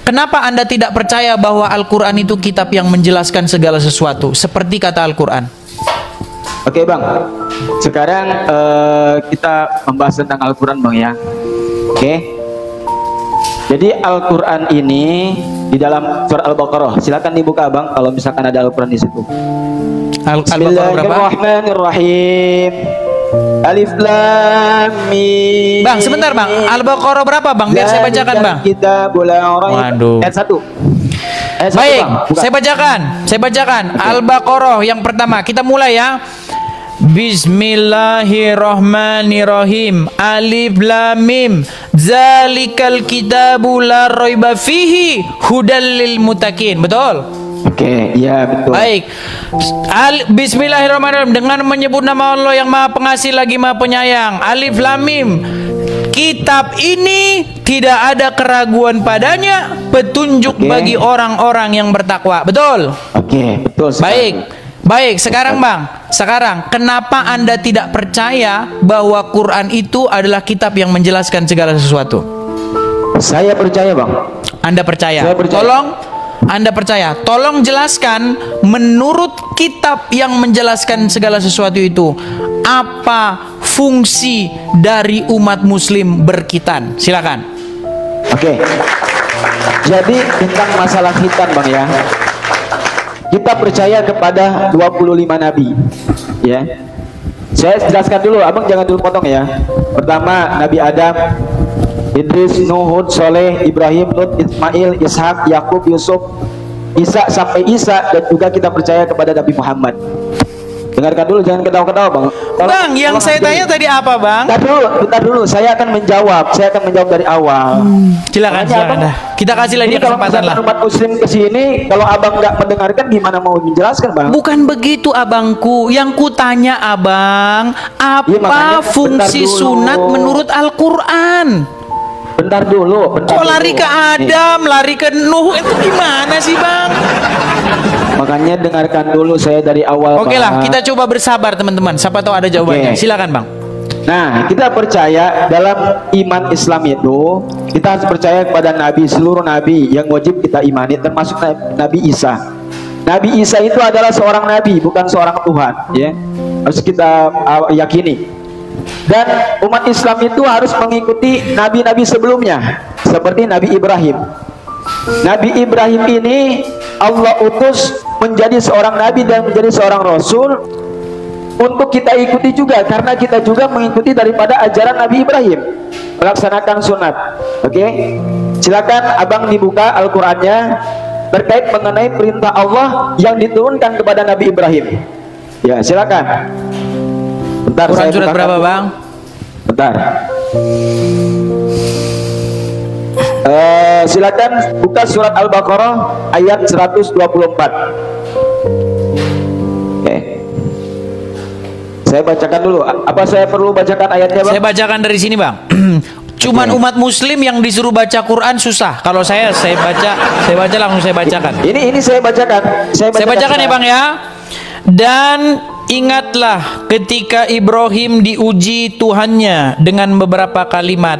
kenapa Anda tidak percaya bahwa Al-Quran itu kitab yang menjelaskan segala sesuatu seperti kata Al-Quran? Oke Bang, sekarang kita membahas tentang Al-Quran Bang ya. Oke. Jadi Al-Quran ini di dalam surah Al-Baqarah. Silakan dibuka Bang kalau misalkan ada Al-Quran di situ. Bismillahirrahmanirrahim. Alif Lam Mim. Bang, sebentar Bang. Al-Baqarah berapa Bang? Biar saya bacakan Bang. Kita Waduh. Ayat 1. Baik, saya bacakan. Saya bacakan. Al-Baqarah yang pertama. Kita mulai ya. Bismillahirrahmanirrahim. Alif Lam Mim. Zalikal kitabu la raiba fihi hudal lil muttaqin. Betul? Oke, iya betul. Baik. Bismillahirrahmanirrahim. Dengan menyebut nama Allah yang Maha Pengasih lagi Maha Penyayang. Alif Lam Mim. Kitab ini tidak ada keraguan padanya, petunjuk bagi orang-orang yang bertakwa. Betul? Oke, betul sekali. Baik, sekarang Bang, kenapa Anda tidak percaya bahwa Quran itu adalah kitab yang menjelaskan segala sesuatu? Saya percaya Bang. Anda percaya? Saya percaya. Anda percaya? Tolong jelaskan menurut kitab yang menjelaskan segala sesuatu itu, apa fungsi dari umat muslim berkhitan? Silakan. Oke. Jadi tentang masalah khitan Bang ya. Kita percaya kepada 25 nabi, ya. Saya jelaskan dulu, Abang jangan dulu potong ya. Pertama Nabi Adam, Idris, Nuh, Hud, Soleh, Ibrahim, Lut, Ismail, Ishak, Yakub, Yusuf, Isa sampai Isa, dan juga kita percaya kepada Nabi Muhammad. Dengarkan dulu, jangan ketawa-ketawa Bang. Bang, yang saya tanya tadi apa Bang? Bentar dulu, saya akan menjawab dari awal. Silakan. Kita kasih lagi kesempatan lah. Umat muslim kesini, kalau Abang nggak mendengarkan gimana mau menjelaskan Bang? Bukan begitu Abangku, yang kutanya Abang, apa fungsi sunat menurut Al-Quran? Bentar dulu. Kok lari ke Adam, lari ke Nuh, itu gimana sih Bang? Makanya dengarkan dulu saya dari awal. Oke lah, kita coba bersabar teman-teman. Siapa tahu ada jawabannya. Silakan Bang. Nah, kita percaya dalam iman Islam itu kita harus percaya kepada Nabi, seluruh Nabi yang wajib kita imani, termasuk Nabi Isa. Nabi Isa itu adalah seorang Nabi, bukan seorang Tuhan. Ya, harus kita yakini. Dan umat Islam itu harus mengikuti Nabi-Nabi sebelumnya, seperti Nabi Ibrahim. Nabi Ibrahim ini Allah utus menjadi seorang nabi dan menjadi seorang rasul untuk kita ikuti juga, karena kita juga mengikuti daripada ajaran Nabi Ibrahim, melaksanakan sunat. Oke, silakan Abang dibuka Al-Qur'annya terkait mengenai perintah Allah yang diturunkan kepada Nabi Ibrahim. Ya, silakan. Bentar, Quran surat berapa Bang? Bentar. Silakan buka surat Al-Baqarah ayat 124. Oke. Saya bacakan dulu. Apa saya perlu bacakan ayatnya Bang? Saya bacakan dari sini Bang. Cuman umat muslim yang disuruh baca Quran susah. Kalau saya baca langsung saya bacakan. Ini saya bacakan. Saya bacakan ya Bang ya. Dan ingatlah ketika Ibrahim diuji Tuhannya dengan beberapa kalimat,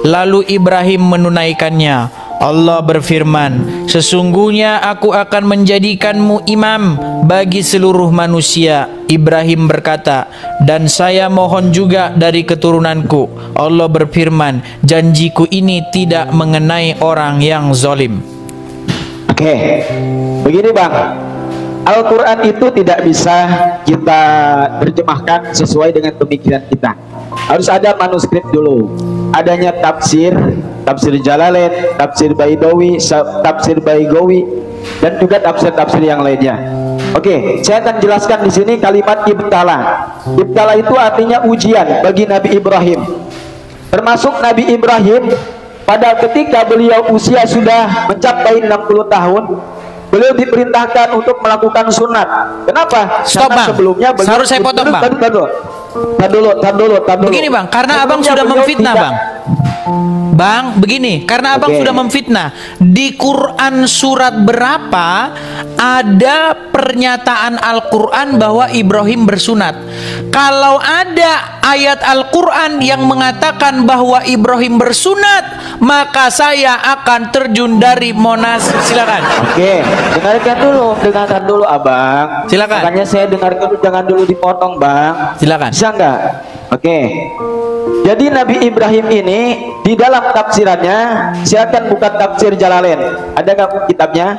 lalu Ibrahim menunaikannya. Allah berfirman, sesungguhnya aku akan menjadikanmu imam bagi seluruh manusia. Ibrahim berkata, dan saya mohon juga dari keturunanku. Allah berfirman, janjiku ini tidak mengenai orang yang zalim. Oke, begini Bang, Al-Quran itu tidak bisa kita terjemahkan sesuai dengan pemikiran kita. Harus ada manuskrip dulu. Adanya tafsir Jalalain, tafsir Baidawi, tafsir Baigawi, dan juga tafsir-tafsir yang lainnya. Oke, saya akan jelaskan di sini kalimat ibtala. Ibtala itu artinya ujian bagi Nabi Ibrahim. Termasuk Nabi Ibrahim pada ketika beliau usia sudah mencapai 60 tahun, beliau diperintahkan untuk melakukan sunat. Kenapa? Stop karena Bang, sebelumnya beliau, harus saya potong Bang. Tar dulu. Begini Bang, karena Abang sudah memfitnah Bang. Bang, begini, karena abang Oke. sudah memfitnah. Di Quran surat berapa ada pernyataan Al-Quran bahwa Ibrahim bersunat? Kalau ada ayat Al-Quran yang mengatakan bahwa Ibrahim bersunat, maka saya akan terjun dari Monas. Silakan. Oke, dengarkan dulu abang. Silakan. Makanya saya dengarkan dulu, jangan dulu dipotong bang. Silakan. Bisa nggak? Oke. Jadi Nabi Ibrahim ini di dalam tafsirannya, silakan buka tafsir Jalalain. Ada nggak kitabnya?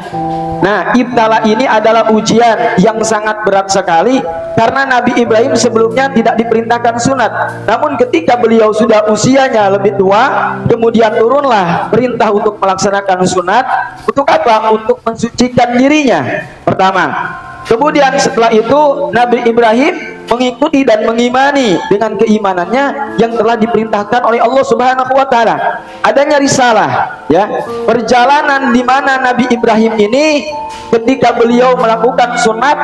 Nah, ibtala ini adalah ujian yang sangat berat sekali karena Nabi Ibrahim sebelumnya tidak diperintahkan sunat. Namun ketika beliau sudah usianya lebih tua, kemudian turunlah perintah untuk melaksanakan sunat. Untuk apa? Untuk mensucikan dirinya. Pertama. Kemudian setelah itu Nabi Ibrahim mengikuti dan mengimani dengan keimanannya yang telah diperintahkan oleh Allah Subhanahu wa taala. Adanya risalah, ya. Perjalanan di mana Nabi Ibrahim ini ketika beliau melakukan sunat,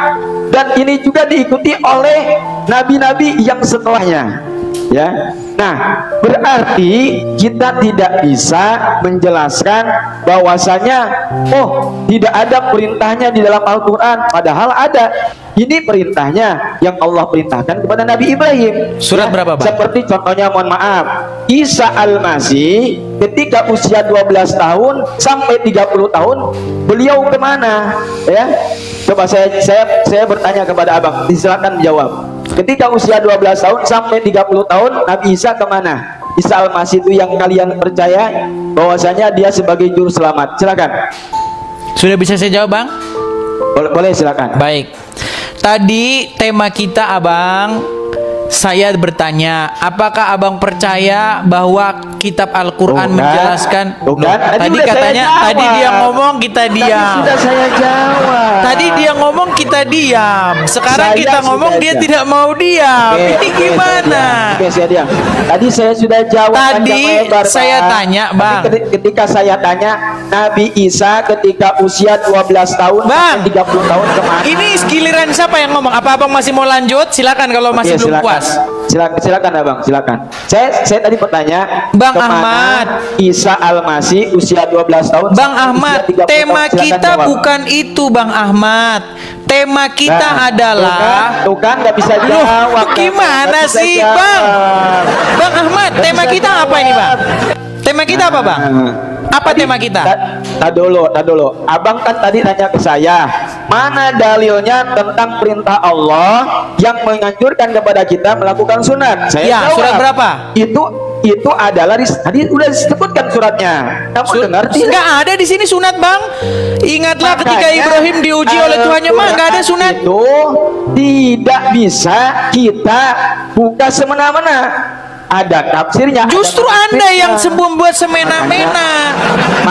dan ini juga diikuti oleh nabi-nabi yang setelahnya, ya. Nah, berarti kita tidak bisa menjelaskan bahwasanya tidak ada perintahnya di dalam Al-Qur'an, padahal ada. Ini perintahnya yang Allah perintahkan kepada Nabi Ibrahim. Surat berapa, Pak? Seperti contohnya, mohon maaf, Isa Al-Masih ketika usia 12 tahun sampai 30 tahun beliau kemana? Ya, coba saya bertanya kepada abang, silakan jawab. Ketika usia 12 tahun sampai 30 tahun Nabi Isa kemana? Isa Al-Masih itu yang kalian percaya bahwasanya dia sebagai juru selamat. Silakan. Sudah bisa saya jawab, Bang? Boleh silakan. Baik. Tadi tema kita, abang, saya bertanya, apakah abang percaya bahwa kitab Al-Quran menjelaskan? Tadi katanya, tadi dia ngomong kita diam. Sudah saya jawab. Tadi dia ngomong kita diam. Sekarang Saya kita ngomong sudah dia diam. tidak mau diam. Ini gimana? Oke, saya diam. Tadi saya sudah jawab. Tadi panjang lebar, saya Bang. tanya, Tapi Bang. ketika saya tanya Nabi Isa ketika usia 12 tahun Bang, sampai 30 tahun kemana? Ini giliran siapa yang ngomong? Apa abang masih mau lanjut? Silakan kalau masih Oke, belum silakan. puas. Silakan abang, silakan. Saya tadi bertanya, Bang kemana Ahmad. Isa Al-Masih usia 12 tahun Bang sampai Ahmad, usia 30 tema tahun. Silakan kita jawab. bukan itu, Bang Ahmad. Tema kita Nah, adalah tuh kan nggak bisa Loh, jawab. gimana Nggak bisa sih, jawab. Bang? Bang Ahmad, Nggak tema bisa kita apa ini, Bang? Tema kita apa, Bang? Apa tema kita? Tak dulu. Abang kan tadi tanya ke saya, mana dalilnya tentang perintah Allah yang menganjurkan kepada kita melakukan sunat? Saya Ya, jawab, surat berapa? Itu adalah tadi sudah disebutkan suratnya. Kamu dengar tidak? Nggak ada di sini sunat, Bang. Ingatlah ketika Makanya, Ibrahim diuji oleh Tuhannya, mah nggak ada sunat. Itu tidak bisa kita buka semena-mena. Ada tafsirnya. Justru ada Anda yang tafsirnya. membuat semena-mena.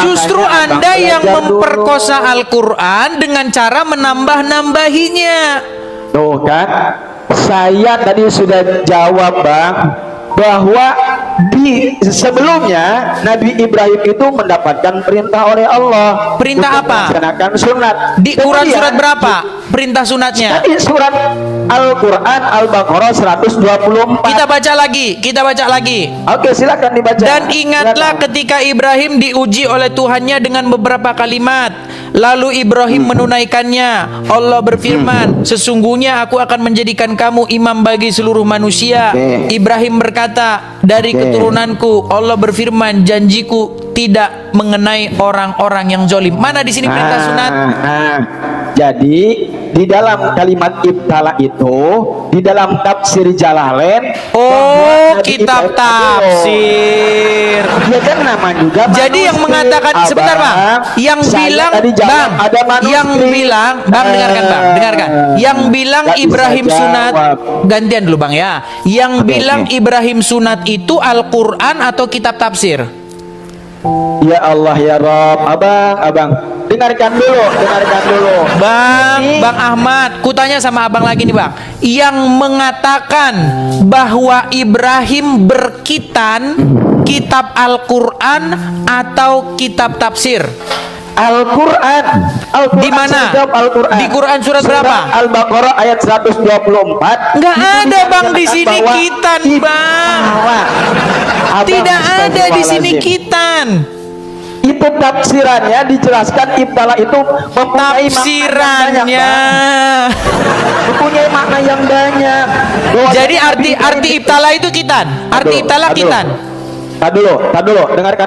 Justru makanya Anda Abang yang belajar memperkosa dulu. Al-Quran dengan cara menambah-nambahinya. Tuh kan, saya tadi sudah jawab, Bang, bahwa di sebelumnya Nabi Ibrahim itu mendapatkan perintah oleh Allah. Perintah untuk apa? melaksanakan sunat. Di Quran Kemudian, surat berapa? Perintah sunatnya. Tadi surat Al-Quran Al-Baqarah 124. Kita baca lagi. Oke, silakan dibaca. Dan ingatlah Silakan. ketika Ibrahim diuji oleh Tuhannya dengan beberapa kalimat. Lalu Ibrahim menunaikannya. Allah berfirman, sesungguhnya aku akan menjadikan kamu imam bagi seluruh manusia. Oke. Ibrahim berkata, dari Oke. keturunanku. Allah berfirman, janjiku tidak mengenai orang-orang yang zolim. Mana di sini perintah sunat? Jadi di dalam kalimat ibtala itu, di dalam tafsir Jalalain, Oh, bahwa Nabi kitab Ibrahim- tafsir. Dia kan nama juga Jadi yang manuskrip, mengatakan Abang. sebentar, Bang, yang Saya bilang, tadi jawab, Bang, ada manuskrip. yang bilang, Bang, dengarkan, Bang, dengarkan. Yang bilang Nggak bisa Ibrahim sunat, jawab. gantian dulu, Bang, ya. Yang Oke, bilang oke. Ibrahim sunat itu Al-Quran atau kitab tafsir? Ya Allah ya Rob, abang, dengarkan dulu. Bang, Ini- Bang Ahmad, kutanya sama abang lagi nih, Bang. Yang mengatakan bahwa Ibrahim berkitan kitab Al-Quran atau kitab tafsir? Al-Quran. Di mana? Sudah Al-Quran. Di Quran surat berapa? Al-Baqarah ayat 124. Nggak Itu ada, Bang, di menyatakan sini bahwa kitan, Bang. bahwa Tidak ada di sini Astagfirullahaladzim. kitan. Itu tafsirannya dijelaskan ibtala itu mempunyai Tafsirannya. mempunyai makna yang banyak. Jadi arti ibtala itu kitan. Arti ibtala kitan. Tak dulu, dengarkan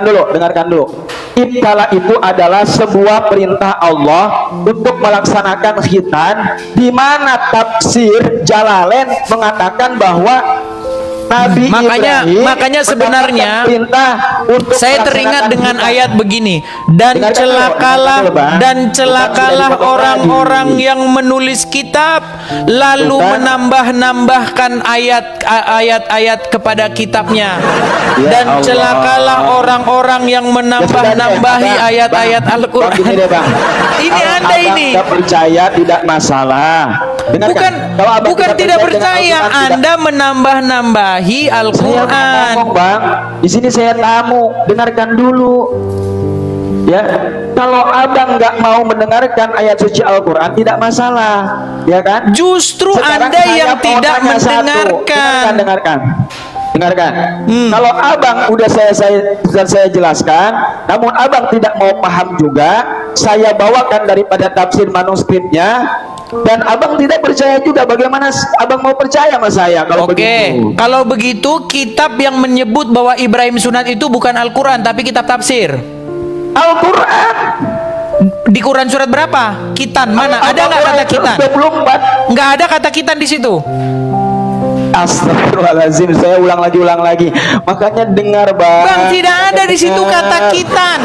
dulu. Ibtala itu adalah sebuah perintah Allah untuk melaksanakan khitan, di mana tafsir Jalalain mengatakan bahwa Nabi Ibrahim makanya sebenarnya perintah untuk saya teringat dengan ayat begini, dan celakalah orang-orang yang menulis kitab lalu menambah-nambahkan ayat-ayat kepada kitabnya, dan celakalah orang-orang yang menambah-nambahi ayat-ayat Al-Qur'an. Ini Anda ini percaya tidak masalah. Bukan tidak percaya, Anda menambah-nambahi Al-Quran. Bang, di sini saya tamu, dengarkan dulu. Ya, kalau abang nggak mau mendengarkan ayat suci Al-Quran tidak masalah, ya kan? Justru Sekarang Anda saya yang mau tidak tanya satu. mendengarkan. Dengarkan. Kalau abang udah saya jelaskan, namun abang tidak mau paham juga, saya bawakan daripada tafsir manuskripnya, dan abang tidak percaya juga, bagaimana abang mau percaya sama saya kalau begitu? Kalau begitu kitab yang menyebut bahwa Ibrahim sunat itu bukan Al-Quran tapi kitab tafsir. Al-Quran. Di Quran surat berapa? Kitan mana? Ada nggak kata kitan? 24. Nggak ada kata kitan di situ. Astagfirullahaladzim, saya ulang lagi. Makanya dengar Bang, tidak ada di situ kata kitan.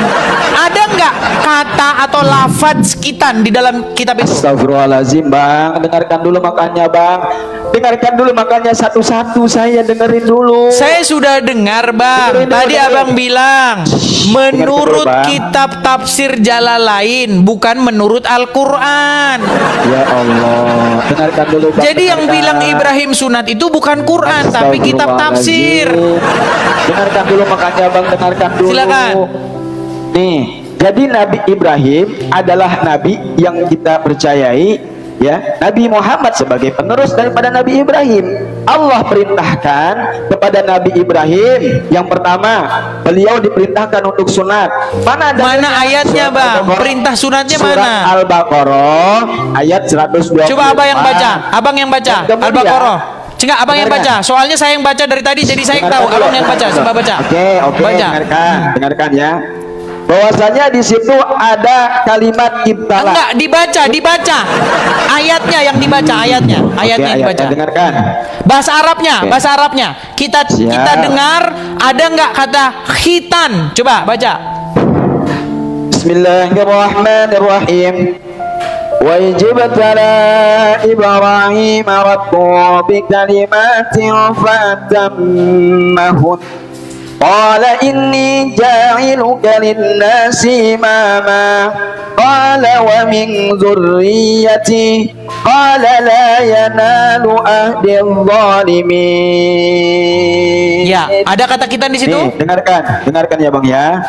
Ada nggak kata atau lafaz kitan di dalam kitab itu? Astagfirullahaladzim, Bang. Dengarkan dulu makanya, Bang. Dengarkan dulu makanya satu-satu, saya dengerin dulu. Saya sudah dengar, Bang. Tadi Abang bilang menurut kitab tafsir Jalalain, bukan menurut Al-Quran. Ya Allah, dengarkan dulu, Bang. Jadi yang bilang Ibrahim sunat itu bukan Quran tapi kitab tafsir. Dengarkan dulu makanya, Bang, dengarkan dulu. Silakan. Nih, jadi Nabi Ibrahim adalah nabi yang kita percayai, ya. Nabi Muhammad sebagai penerus daripada Nabi Ibrahim. Allah perintahkan kepada Nabi Ibrahim yang pertama, beliau diperintahkan untuk sunat. Mana ayatnya, Bang? Perintah sunatnya mana? Surat Al-Baqarah ayat 120. Coba Abang yang baca. Abang yang baca Al-Baqarah. Coba Abang yang baca. Soalnya saya yang baca dari tadi, jadi saya tahu. Abang yang baca. Coba baca. Oke, baca. Dengarkan ya. Bahwasanya di situ ada kalimat ibtala. Enggak, dibaca. Ayatnya yang dibaca, ayatnya yang dibaca. Dengarkan. Bahasa Arabnya. Kita dengar ada enggak kata khitan? Coba baca. Bismillahirrahmanirrahim. Wa ijibtala Ibrahim rabbuhu bi kalimatin fatammahun. Qala inni ja'iluka lin-nasi imama. Qala wa min dzurriyyati. Qala la yanalu ahdil zalimin. Ya, ada kata kita di situ. Nih, dengarkan ya, Bang ya.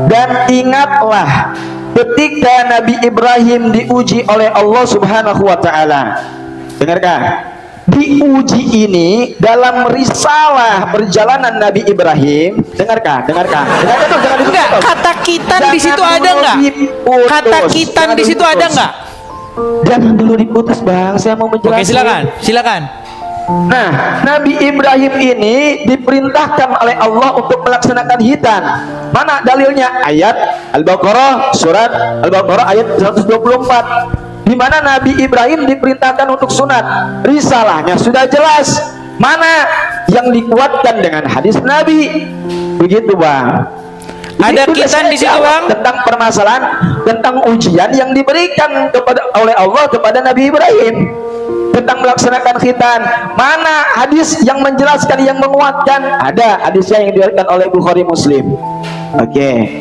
Dan ingatlah ketika Nabi Ibrahim diuji oleh Allah Subhanahu wa taala. Dengarkan. Diuji ini dalam risalah perjalanan Nabi Ibrahim. Dengarkan. Enggak, kata kitan di situ ada enggak? Kata kitan di situ ada enggak? Jangan dulu diputus, Bang. Saya mau menjelaskan. Oke, silakan. Nah, Nabi Ibrahim ini diperintahkan oleh Allah untuk melaksanakan khitan. Mana dalilnya? Ayat Al-Baqarah, surat Al-Baqarah ayat 124. Di mana Nabi Ibrahim diperintahkan untuk sunat. Risalahnya sudah jelas. Mana yang dikuatkan dengan hadis Nabi? Begitu, Bang. Ada kitan di situ, Bang? Tentang permasalahan, tentang ujian yang diberikan oleh Allah kepada Nabi Ibrahim tentang melaksanakan khitan. Mana hadis yang menjelaskan, yang menguatkan? Ada hadisnya yang diriwayatkan oleh Bukhari Muslim. Oke.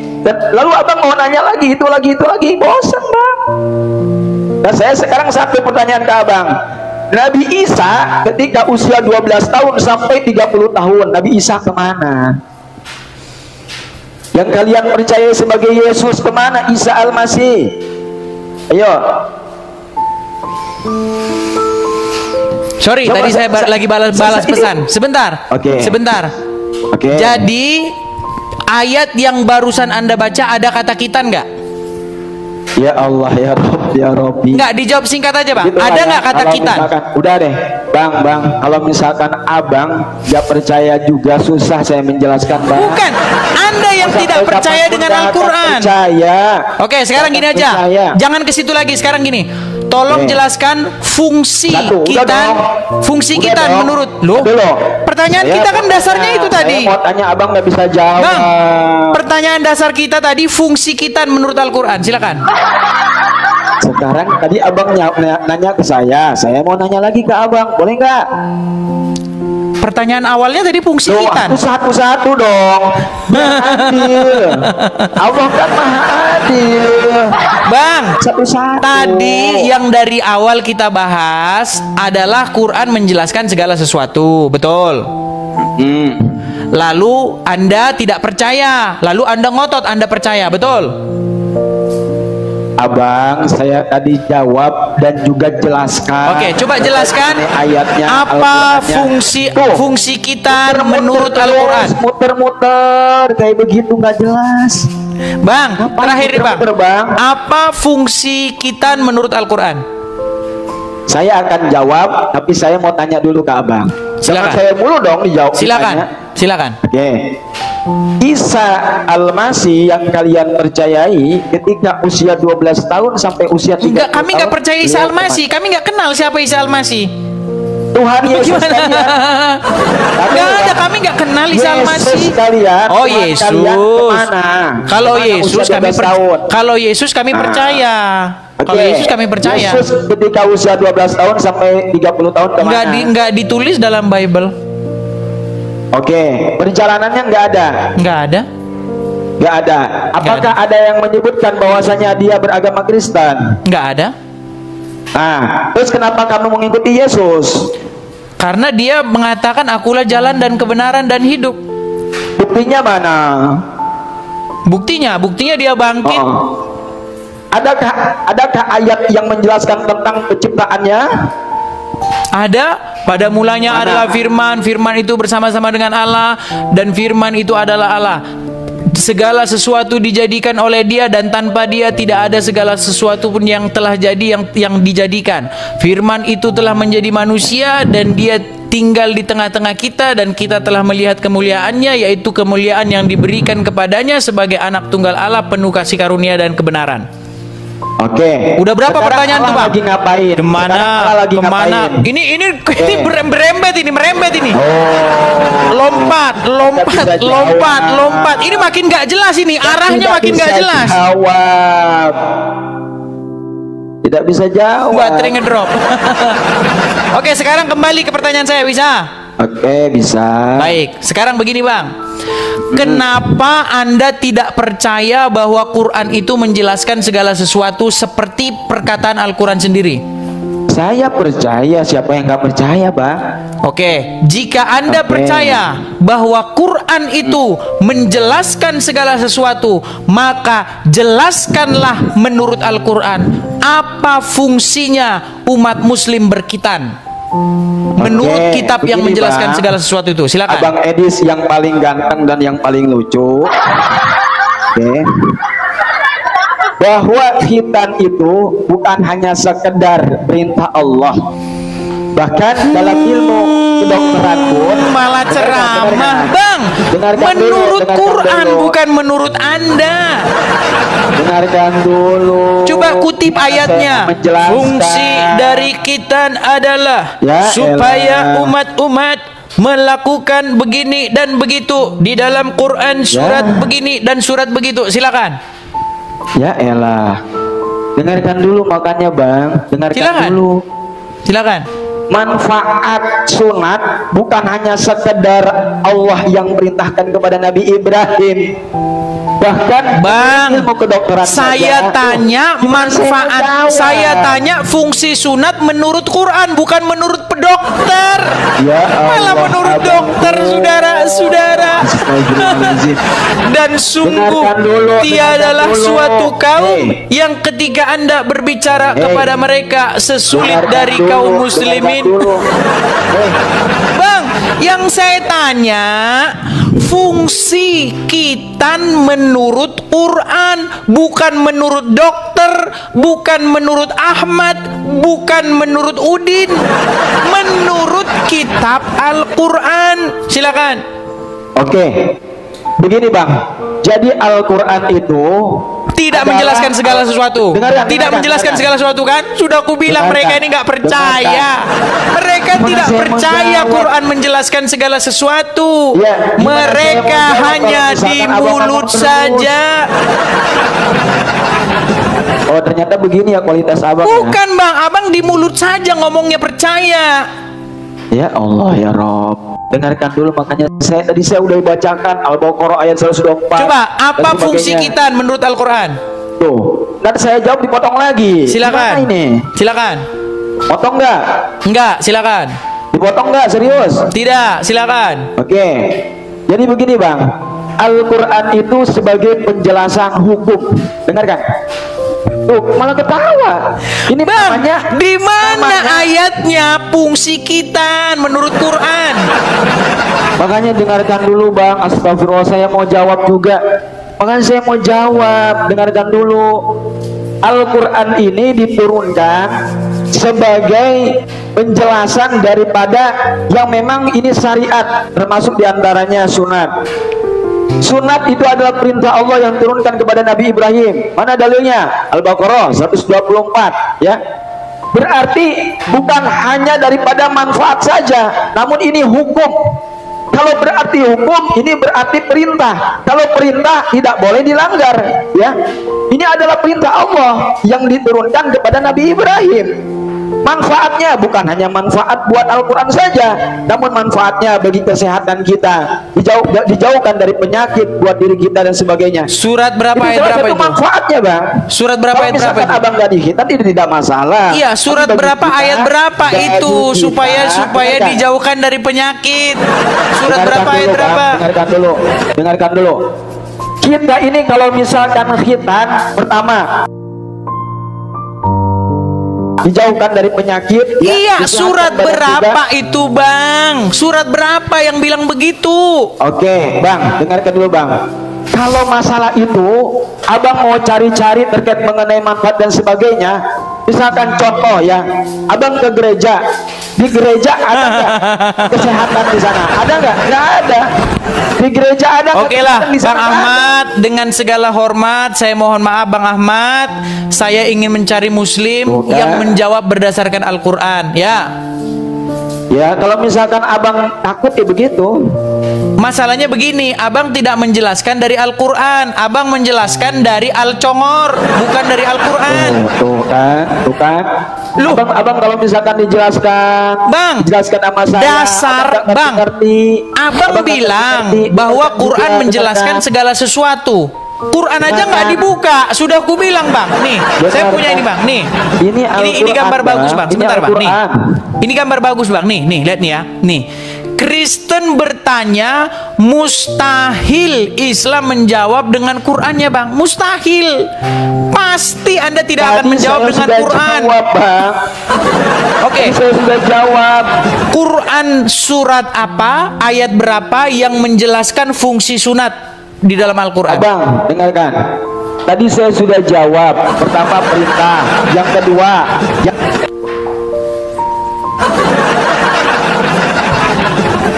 Lalu abang mau nanya lagi, itu lagi, bosan, Bang. Dan saya sekarang satu pertanyaan ke abang. Nabi Isa ketika usia 12 tahun sampai 30 tahun, Nabi Isa kemana? Yang kalian percaya sebagai Yesus kemana? Isa Al-Masih. Ayo. Sorry, tadi saya lagi balas pesan. Sebentar. Oke. Sebentar. Oke. Jadi ayat yang barusan Anda baca ada kata kitan nggak? Ya Allah ya Rob ya Robbi. Nggak, dijawab singkat aja Bang. Gitu lah Ada ya. nggak kata Kalau kitan? misalkan, udah deh Bang, kalau misalkan Abang gak percaya juga susah saya menjelaskan Bang. Bukan, Anda yang tidak percaya dengan Al-Quran. Percaya. Oke, sekarang gini aja. Percaya. Jangan ke situ lagi. Sekarang gini. Tolong Oke. jelaskan fungsi Satu, udah kitan. dong. Fungsi Udah kitan dong. menurut lo. Dulu. Pertanyaan Saya kita kan mau dasarnya tanya, itu tadi. Saya mau tanya Abang gak bisa jawab. Bang, pertanyaan dasar kita tadi fungsi kitan menurut Al-Quran. Silakan. Sekarang tadi Abang nanya ke saya mau nanya lagi ke Abang, boleh nggak? Pertanyaan awalnya tadi fungsi Loh, kitan. aku satu-satu dong. Biar adil. Abang kan maha adil. Bang, Satu-satu. tadi yang dari awal kita bahas adalah Quran menjelaskan segala sesuatu, betul? Lalu Anda tidak percaya, lalu Anda ngotot Anda percaya, betul? Abang, saya tadi jawab dan juga jelaskan. Oke, coba jelaskan ayatnya. apa Al-Qurannya. fungsi kitan Muter-muter menurut terus, Al-Quran. Muter-muter kayak begitu nggak jelas. Bang, Ngapain terakhir nih Bang. muter-muter, Bang? Apa fungsi kitan menurut Al-Quran? Saya akan jawab, tapi saya mau tanya dulu ke Abang. Silakan. Jangan saya mulu dong dijawab. Silakan, ditanya. silakan. Oke. Isa Al-Masih yang kalian percayai ketika usia 12 tahun sampai usia 30 Enggak, kami nggak tahun, percaya Isa beliau Al-Masih. Kami nggak kenal siapa Isa Al-Masih. Tuhan Yesus Gimana? kalian. Nggak ada, kami nggak kenal Isa Al-Masih. Yesus kalian. Oh, Tuhan Yesus. kalian kemana? Kalau Kemana Yesus usia kami 12 tahun? kalau Yesus kami percaya. Kalau Oke. Yesus kami percaya. Yesus ketika usia 12 tahun sampai 30 tahun kemana? Nggak ditulis dalam Bible. Oke, perjalanannya nggak ada. Nggak ada. Nggak ada. Apakah ada yang menyebutkan bahwasanya dia beragama Kristen? Nggak ada. Nah, terus kenapa kamu mengikuti Yesus? Karena dia mengatakan akulah jalan dan kebenaran dan hidup. Buktinya mana? Buktinya dia bangkit. Oh. Adakah ayat yang menjelaskan tentang penciptaannya? Ada, pada mulanya Mana? adalah firman, firman itu bersama-sama dengan Allah, dan firman itu adalah Allah. Segala sesuatu dijadikan oleh dia, dan tanpa dia tidak ada segala sesuatu pun yang telah jadi yang dijadikan. Firman itu telah menjadi manusia dan dia tinggal di tengah-tengah kita, dan kita telah melihat kemuliaannya, yaitu kemuliaan yang diberikan kepadanya sebagai anak tunggal Allah, penuh kasih karunia dan kebenaran. Oke. Udah berapa Sekarang pertanyaan tuh, Allah Bang? lagi ngapain? Kemana? Sekarang Allah lagi Kemana? ngapain? Ini merembet ini. Oh. Lompat. Nggak bisa jawab. Ini makin nggak jelas ini. Arahnya Tidak makin nggak bisa jelas. Jawab. Tidak bisa jawab. Baterai ngedrop. Oke, sekarang kembali ke pertanyaan saya, bisa? Oke, bisa. Baik, sekarang begini Bang. Kenapa Anda tidak percaya bahwa Quran itu menjelaskan segala sesuatu seperti perkataan Al-Quran sendiri? Saya percaya, siapa yang nggak percaya, Bang? Oke, jika Anda Oke. percaya bahwa Quran itu menjelaskan segala sesuatu, maka jelaskanlah menurut Al-Quran apa fungsinya umat muslim berkitan menurut kitab yang begini, menjelaskan Bang. segala sesuatu itu. Silakan. Abang Edis yang paling ganteng dan yang paling lucu. Oke. Bahwa khitan itu bukan hanya sekedar perintah Allah. Bahkan dalam ilmu kedokteran pun Malah ceramah, Bang. Dengarkan Menurut dengarkan Quran dulu. bukan menurut Anda. Dengarkan dulu. Coba kutip Saya ayatnya. menjelaskan. Fungsi dari kitan adalah Ya supaya elah. umat-umat melakukan begini dan begitu di dalam Quran surat Ya. begini dan surat begitu. Silakan. Ya elah. Dengarkan dulu makanya, Bang. Dengarkan Silakan. dulu. Silakan. Manfaat sunat bukan hanya sekedar Allah yang perintahkan kepada Nabi Ibrahim. Bahkan Bang, ilmu kedokteran saya saja. tanya Gimana manfaat. jawab? Saya tanya fungsi sunat menurut Quran, bukan menurut dokter. Ya Allah, Malah menurut Abang. dokter, saudara-saudara. Astagfirullahaladzim. Dan sungguh Dengarkan dulu, tiadalah dengarkan dulu. suatu kaum Hey. yang ketika Anda berbicara Hey. kepada mereka sesulit Dengarkan dari dulu, kaum dengarkan muslimin. dulu. Bang, yang saya tanya fungsi khitan menurut Quran, bukan menurut dokter, bukan menurut Ahmad, bukan menurut Udin, menurut kitab Al-Quran. Silakan. Oke, begini Bang. Jadi Al-Quran itu tidak adalah menjelaskan segala sesuatu. Tidak menjelaskan segala sesuatu kan? Sudah aku bilang mereka ini nggak percaya. Mereka tidak percaya Quran menjelaskan segala sesuatu. Ya, mereka hanya di mulut saja. Oh, ternyata begini ya kualitas abang. Bukan Bang, abang di mulut saja ngomongnya percaya. Ya Allah ya Rob. Dengarkan dulu, makanya tadi saya udah bacakan Al-Baqarah ayat 124. Coba, apa fungsi khitan menurut Al-Quran? Tuh, nanti saya jawab dipotong lagi. Silakan. Gimana ini? Silakan. Potong nggak? Enggak, silakan. Dipotong nggak? Serius? Tidak, silakan. Oke. Jadi begini Bang, Al-Quran itu sebagai penjelasan hukum. Dengarkan. Tuh, malah ketawa. Ini Bang, namanya di mana ayatnya fungsi khitan menurut Quran? Makanya dengarkan dulu Bang. Astagfirullah, saya mau jawab juga. Makanya saya mau jawab. Dengarkan dulu. Al-Quran ini diturunkan sebagai penjelasan daripada yang memang ini syariat, termasuk diantaranya sunat. Sunat itu adalah perintah Allah yang turunkan kepada Nabi Ibrahim. Mana dalilnya? Al-Baqarah 124 ya. Berarti bukan hanya daripada manfaat saja, namun ini hukum. Kalau berarti hukum, ini berarti perintah. Kalau perintah tidak boleh dilanggar ya. Ini adalah perintah Allah yang diturunkan kepada Nabi Ibrahim. Manfaatnya bukan hanya manfaat buat Al-Quran saja, namun manfaatnya bagi kesehatan kita, dijauhkan dari penyakit buat diri kita dan sebagainya. Surat berapa ayat berapa itu? Manfaatnya Bang. Surat berapa ayat berapa itu? Abang gak dikhitan tidak masalah. Iya, surat berapa ayat berapa itu supaya dijauhkan dari penyakit. Surat berapa ayat berapa? Dengarkan dulu. Kita ini kalau misalkan khitan, pertama dijauhkan dari penyakit. Iya, surat berapa itu Bang? Surat berapa yang bilang begitu? Oke Bang, dengarkan dulu Bang. Kalau masalah itu abang mau cari-cari terkait mengenai manfaat dan sebagainya, misalkan contoh ya, abang ke gereja, di gereja ada nggak kesehatan di sana? Ada nggak? Nggak ada. Di gereja ada. Oke lah, Bang Ahmad, dengan segala hormat saya mohon maaf Bang Ahmad, saya ingin mencari muslim yang menjawab berdasarkan Al-Quran ya. Ya, kalau misalkan abang takut ya begitu. Masalahnya begini, abang tidak menjelaskan dari Al-Quran, abang menjelaskan dari Al-Congor, bukan dari Al-Quran. Tuh kan. Lu, abang kalau misalkan dijelaskan, Bang, jelaskan sama saya. Dasar, Bang. Abang bilang bahwa Quran menjelaskan segala sesuatu. Quran aja nggak dibuka, sudah aku bilang Bang. Nih, saya punya ini Bang. Nih, ini gambar bagus Bang. Sebentar Bang. Nih, ini gambar bagus Bang. Nih, lihat nih ya. Nih, Kristen bertanya, mustahil Islam menjawab dengan Qurannya Bang. Mustahil. Pasti Anda tidak akan menjawab dengan Quran. Oke. Saya sudah jawab. Quran surat apa, ayat berapa yang menjelaskan fungsi sunat di dalam Al-Quran? Abang, dengarkan. Tadi saya sudah jawab. Pertama perintah, yang kedua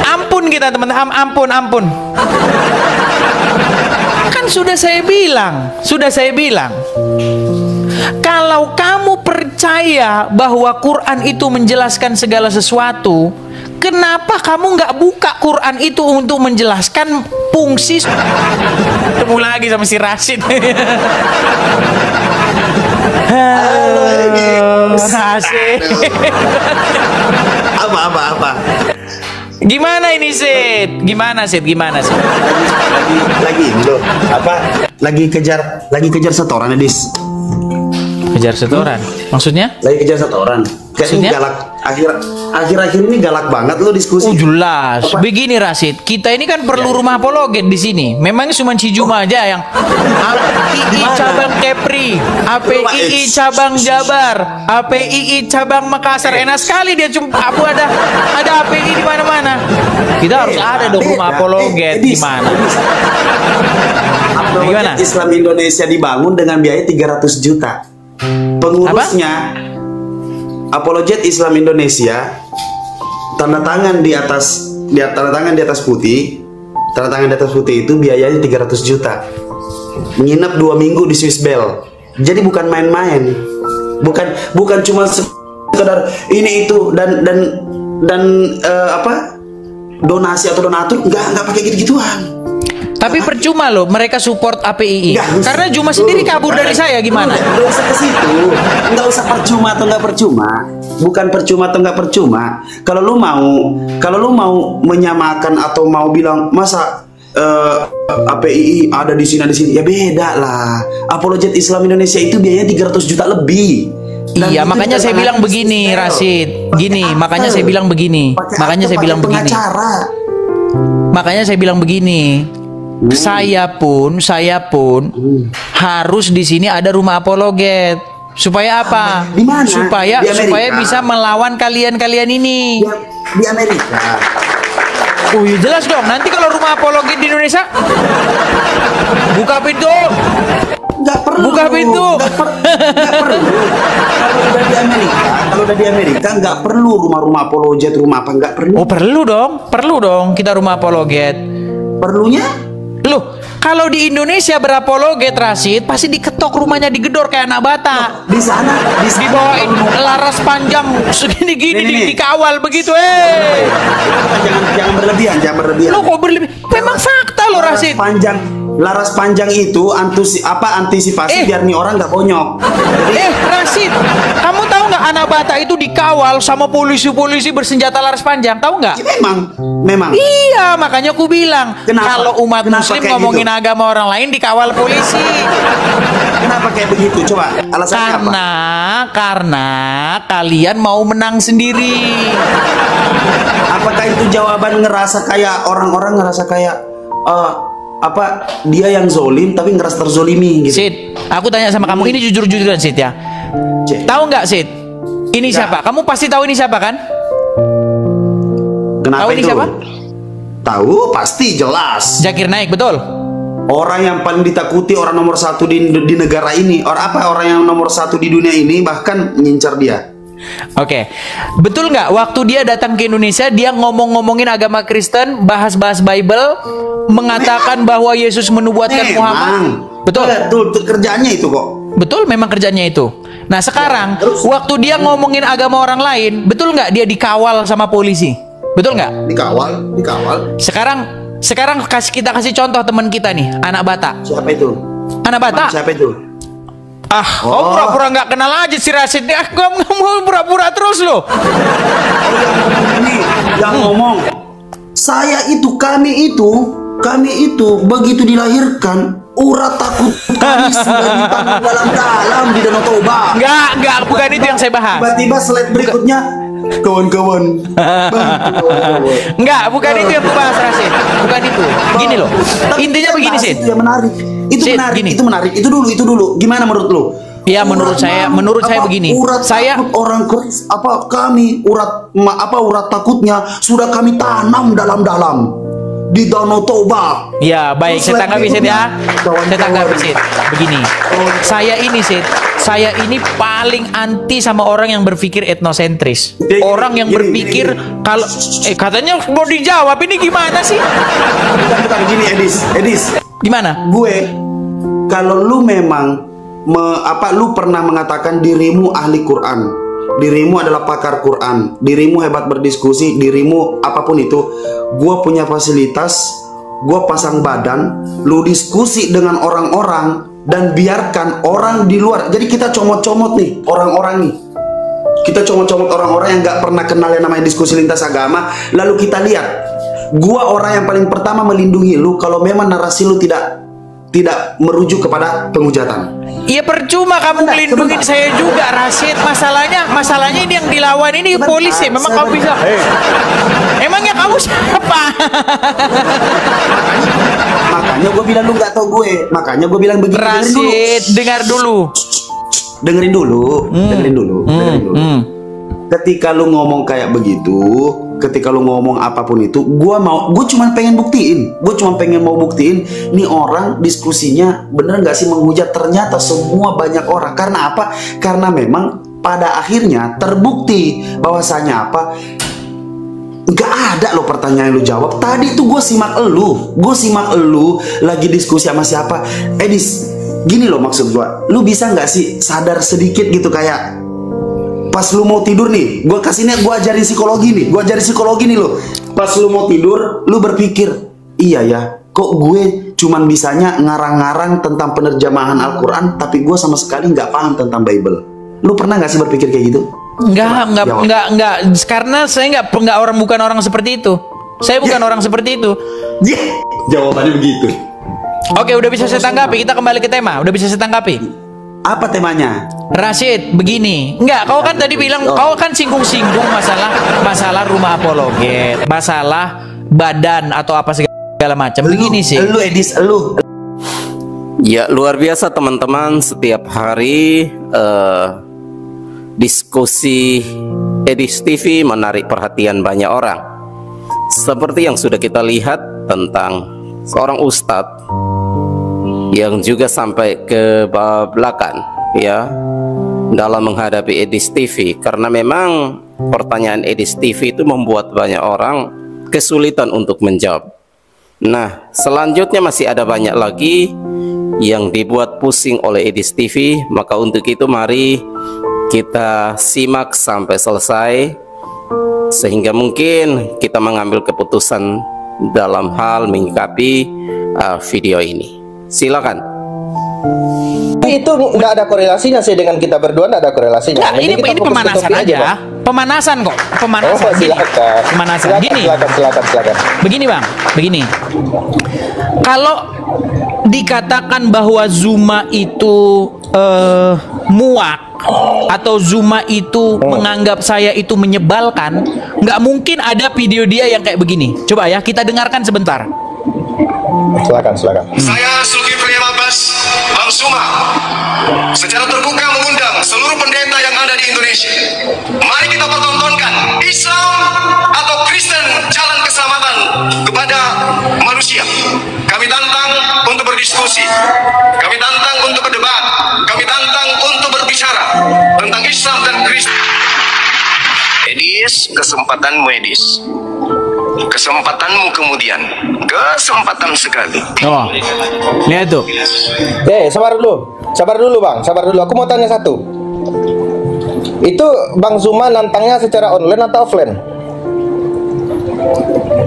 ampun kita teman-teman, ampun. Kan sudah saya bilang. Kalau kamu percaya bahwa Quran itu menjelaskan segala sesuatu, kenapa kamu nggak buka Quran itu untuk menjelaskan fungsi? Ketemu lagi sama si Rashid. Rashid. Apa? Gimana ini Sid? Gimana Sid? Lagi ini loh. Lagi kejar setoran, Dis. Kejar setoran? Maksudnya? Lagi kejar setoran. Kayak Maksudnya? Akhir-akhir ini galak banget lo diskusi. Jelas. Apa? Begini Rasid, kita ini kan perlu rumah apologet di sini. Memang cuma Cijuma aja yang APII cabang Kepri, APII cabang Jabar, APII cabang Makassar. Enak sekali dia cuma ada API di mana-mana. Kita harus ada dong rumah apologet di mana. Gimana? Islam Indonesia dibangun dengan biaya 300 juta. Pengurusnya Apologet Islam Indonesia tanda tangan di atas putih itu biayanya 300 juta. Menginap 2 minggu di Swiss Bell. Jadi bukan main-main. Bukan cuma sekedar ini itu dan donasi atau donatur, enggak pakai gitu-gituan. Tapi percuma loh mereka support APII. Karena Juma sendiri kabur dari saya gimana? Nggak usah ke situ. Nggak usah percuma atau nggak percuma. Bukan percuma atau nggak percuma. Kalau lu mau menyamakan atau mau bilang masa APII ada di sini ya beda lah. Apologet Islam Indonesia itu biayanya 300 juta lebih. Dan iya, makanya saya bilang begini, Rasid. Makanya saya bilang begini. Makanya saya bilang begini. Saya pun harus di sini ada rumah apologet. Supaya apa? Di mana? Supaya bisa melawan kalian ini. Di Amerika. Oh ya jelas dong. Nanti kalau rumah apologet di Indonesia buka pintu. Nggak perlu. Buka pintu. Nggak perlu. Kalau udah di Amerika nggak perlu rumah apologet, rumah apa nggak perlu. Oh perlu dong kita rumah apologet. Perlunya? Loh, kalau di Indonesia berapologet Rasid pasti diketok rumahnya, digedor kayak anak bata. Di sana dibawain laras panjang segini-gini dikawal begitu. Jangan berlebihan. Lo kok berlebihan? Memang fakta lo Rasid. Laras panjang itu antisipasi biar nih orang nggak bonyok. Rasid, kamu tahu nggak anak bata itu dikawal sama polisi bersenjata laras panjang? Tahu nggak? Ya, memang. Iya, makanya aku bilang kalau umat Muslim ngomongin gitu? Agama orang lain dikawal polisi. Kenapa kayak begitu? Coba alasannya apa? Karena kalian mau menang sendiri. Apakah itu jawaban orang-orang ngerasa kayak dia yang zolim tapi ngerasa terzolimi gitu? Sid, aku tanya sama kamu ini jujur-jujuran Sid ya. Tahu nggak Sid? Ini siapa? Kamu pasti tahu ini siapa kan? Kenapa tahu ini itu? Siapa? Tahu, pasti jelas. Zakir Naik, betul. Orang yang paling ditakuti, orang nomor 1 di negara ini. Orang yang nomor 1 di dunia ini bahkan ngincar dia. Oke, betul nggak waktu dia datang ke Indonesia dia ngomongin agama Kristen, bahas Bible, mengatakan bahwa Yesus menubuatkan Muhammad. Betul. Kerjaannya itu kok. Betul, memang kerjanya itu. Nah sekarang waktu dia ngomongin agama orang lain, betul nggak dia dikawal sama polisi? Betul nggak? Dikawal. Sekarang kita kasih contoh teman kita nih, anak Bata. Siapa itu? Anak Bata. Siapa itu? Pura-pura nggak kenal aja si Rasid. Kamu mau pura-pura terus loh. Yang ngomong kami itu begitu dilahirkan urat takut kami sudah ditanam dalam di Danau Toba. Enggak, bukan itu yang saya bahas. Tiba-tiba slide berikutnya kawan-kawan. Enggak, bukan itu yang aku bahas Rasid. Bukan itu. Gini loh. Intinya begini sih. Itu menarik. Itu menarik. Itu dulu. Gimana menurut lu? Ya menurut saya begini. Orang keris urat takutnya sudah kami tanam dalam di Danau Toba. Ya baik, saya tanggapi Sid ya. Saya tanggapi Sid. Begini, saya ini paling anti sama orang yang berpikir etnosentris. Orang yang berpikir kalau katanya mau dijawab ini gimana sih? Bukan gini Edis. Gimana? Kalau lu memang lu pernah mengatakan dirimu ahli Quran, dirimu adalah pakar Quran, dirimu hebat berdiskusi, dirimu apapun itu, gue punya fasilitas, gue pasang badan, lu diskusi dengan orang-orang dan biarkan orang di luar. Jadi kita comot-comot nih orang-orang nih, kita comot-comot orang-orang yang gak pernah kenal yang namanya diskusi lintas agama. Lalu kita lihat, gue orang yang paling pertama melindungi lu kalau memang narasi lu tidak merujuk kepada penghujatan. Ya percuma kamu ngelindungin saya juga, Rashid. Masalahnya ini yang dilawan ini polisi. Memang kamu bisa. Emangnya kamu siapa? Makanya gue bilang lu nggak tahu gue. Makanya gue bilang begini. Rashid, dengar dulu. Dengerin dulu. Ketika lu ngomong kayak begitu, ketika lu ngomong apapun itu, gue cuma pengen buktiin, nih orang diskusinya bener nggak sih menghujat. Ternyata semua banyak orang. Karena apa? Karena memang pada akhirnya terbukti bahwasanya apa? Nggak ada loh pertanyaan yang lu jawab. Tadi tuh gue simak elu lagi diskusi sama siapa. Edis, gini loh maksud gue, lu bisa nggak sih sadar sedikit gitu, kayak pas lu mau tidur nih, gue ajarin psikologi nih lo. Pas lu mau tidur, lu berpikir, iya ya, kok gue cuman bisanya ngarang-ngarang tentang penerjemahan Al-Quran, tapi gue sama sekali nggak paham tentang Bible. Lu pernah nggak sih berpikir kayak gitu? Enggak, karena saya bukan orang seperti itu. Saya bukan orang seperti itu. Jawabannya begitu. Oke, udah bisa saya tanggapi. Kita kembali ke tema. Udah bisa saya tanggapi. Apa temanya? Rashid, begini. Enggak, kau kan tadi bilang, kau kan singgung-singgung masalah rumah apologet, masalah badan atau apa segala macam. Begini sih. Lu Edis, lu. Ya, luar biasa teman-teman. Setiap hari diskusi Edis TV menarik perhatian banyak orang. Seperti yang sudah kita lihat tentang seorang ustadz yang juga sampai ke belakang ya dalam menghadapi Edis TV, karena memang pertanyaan Edis TV itu membuat banyak orang kesulitan untuk menjawab. Nah, selanjutnya masih ada banyak lagi yang dibuat pusing oleh Edis TV. Maka untuk itu mari kita simak sampai selesai, sehingga mungkin kita mengambil keputusan dalam hal menyikapi video ini. Silakan. Itu nggak ada korelasinya sih dengan kita berdua, nggak ada korelasinya. Nah, ini pemanasan aja. Pemanasan kok. Pemanasan. Silakan. Pemanasan. Gini. Silakan. Begini bang. Begini. Kalau dikatakan bahwa Zuma itu muak atau Zuma itu menganggap saya itu menyebalkan, nggak mungkin ada video dia yang kayak begini. Coba ya kita dengarkan sebentar. Silakan. Saya Zulkifli Abbas, Bang Zuma, secara terbuka mengundang seluruh pendeta yang ada di Indonesia. Mari kita pertontonkan Islam atau Kristen jalan keselamatan kepada manusia. Kami tantang untuk berdiskusi, kami tantang untuk berdebat, kami tantang untuk berbicara tentang Islam dan Kristen. Edis, kesempatanmu Edis. Kesempatanmu kemudian, kesempatan sekali. Oh, lihat tuh. Sabar dulu bang, aku mau tanya satu. Itu Bang Zuma nantangnya secara online atau offline?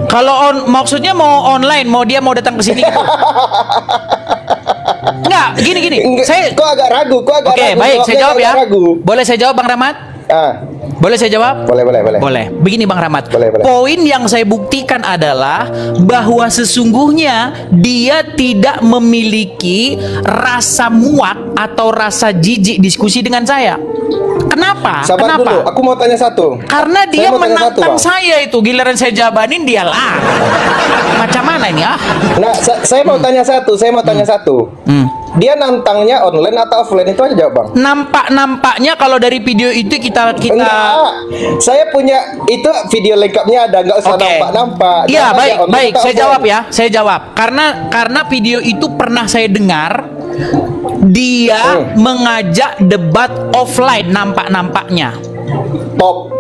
Kalau maksudnya mau online, dia mau datang ke sini gitu. Enggak, gini. Kok agak ragu. Oke, baik, saya jawab ya. Boleh saya jawab Bang Rahmat? Boleh saya jawab? Boleh. Begini Bang Rahmat. Boleh. Poin yang saya buktikan adalah bahwa sesungguhnya dia tidak memiliki rasa muak atau rasa jijik diskusi dengan saya. Kenapa? Sabar dulu, aku mau tanya satu. Karena dia menantang saya itu, giliran saya jawabanin dia lah. Macam mana ini ah? Nah, saya mau tanya satu. Dia nantangnya online atau offline, itu aja jawab bang. Nampaknya kalau dari video itu kita Enggak, saya punya itu video lengkapnya ada, nggak usah nampak. Iya baik, saya jawab. Karena video itu pernah saya dengar. Dia mengajak debat offline nampaknya. Top.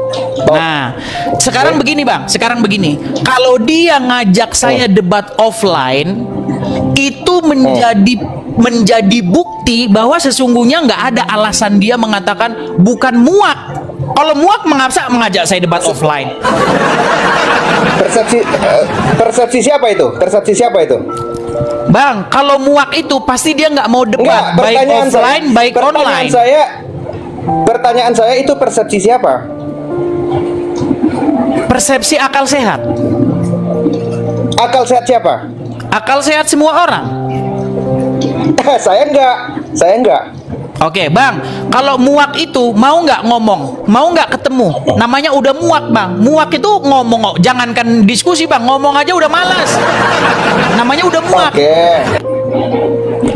Nah, sekarang begini bang. Kalau dia ngajak saya debat offline, itu menjadi bukti bahwa sesungguhnya nggak ada alasan dia mengatakan bukan muak. Kalau muak mengajak saya debat offline. Persepsi siapa itu? Bang, kalau muak itu pasti dia nggak mau debat, baik offline, baik online. Pertanyaan saya itu persepsi siapa? Persepsi akal sehat. Akal sehat siapa? Akal sehat semua orang. Saya enggak. Oke, Bang. Kalau muak itu mau nggak ngomong, mau nggak ketemu. Namanya udah muak, Bang. Muak itu ngomong, jangankan diskusi, Bang. Ngomong aja udah malas. Namanya udah muak. Oke.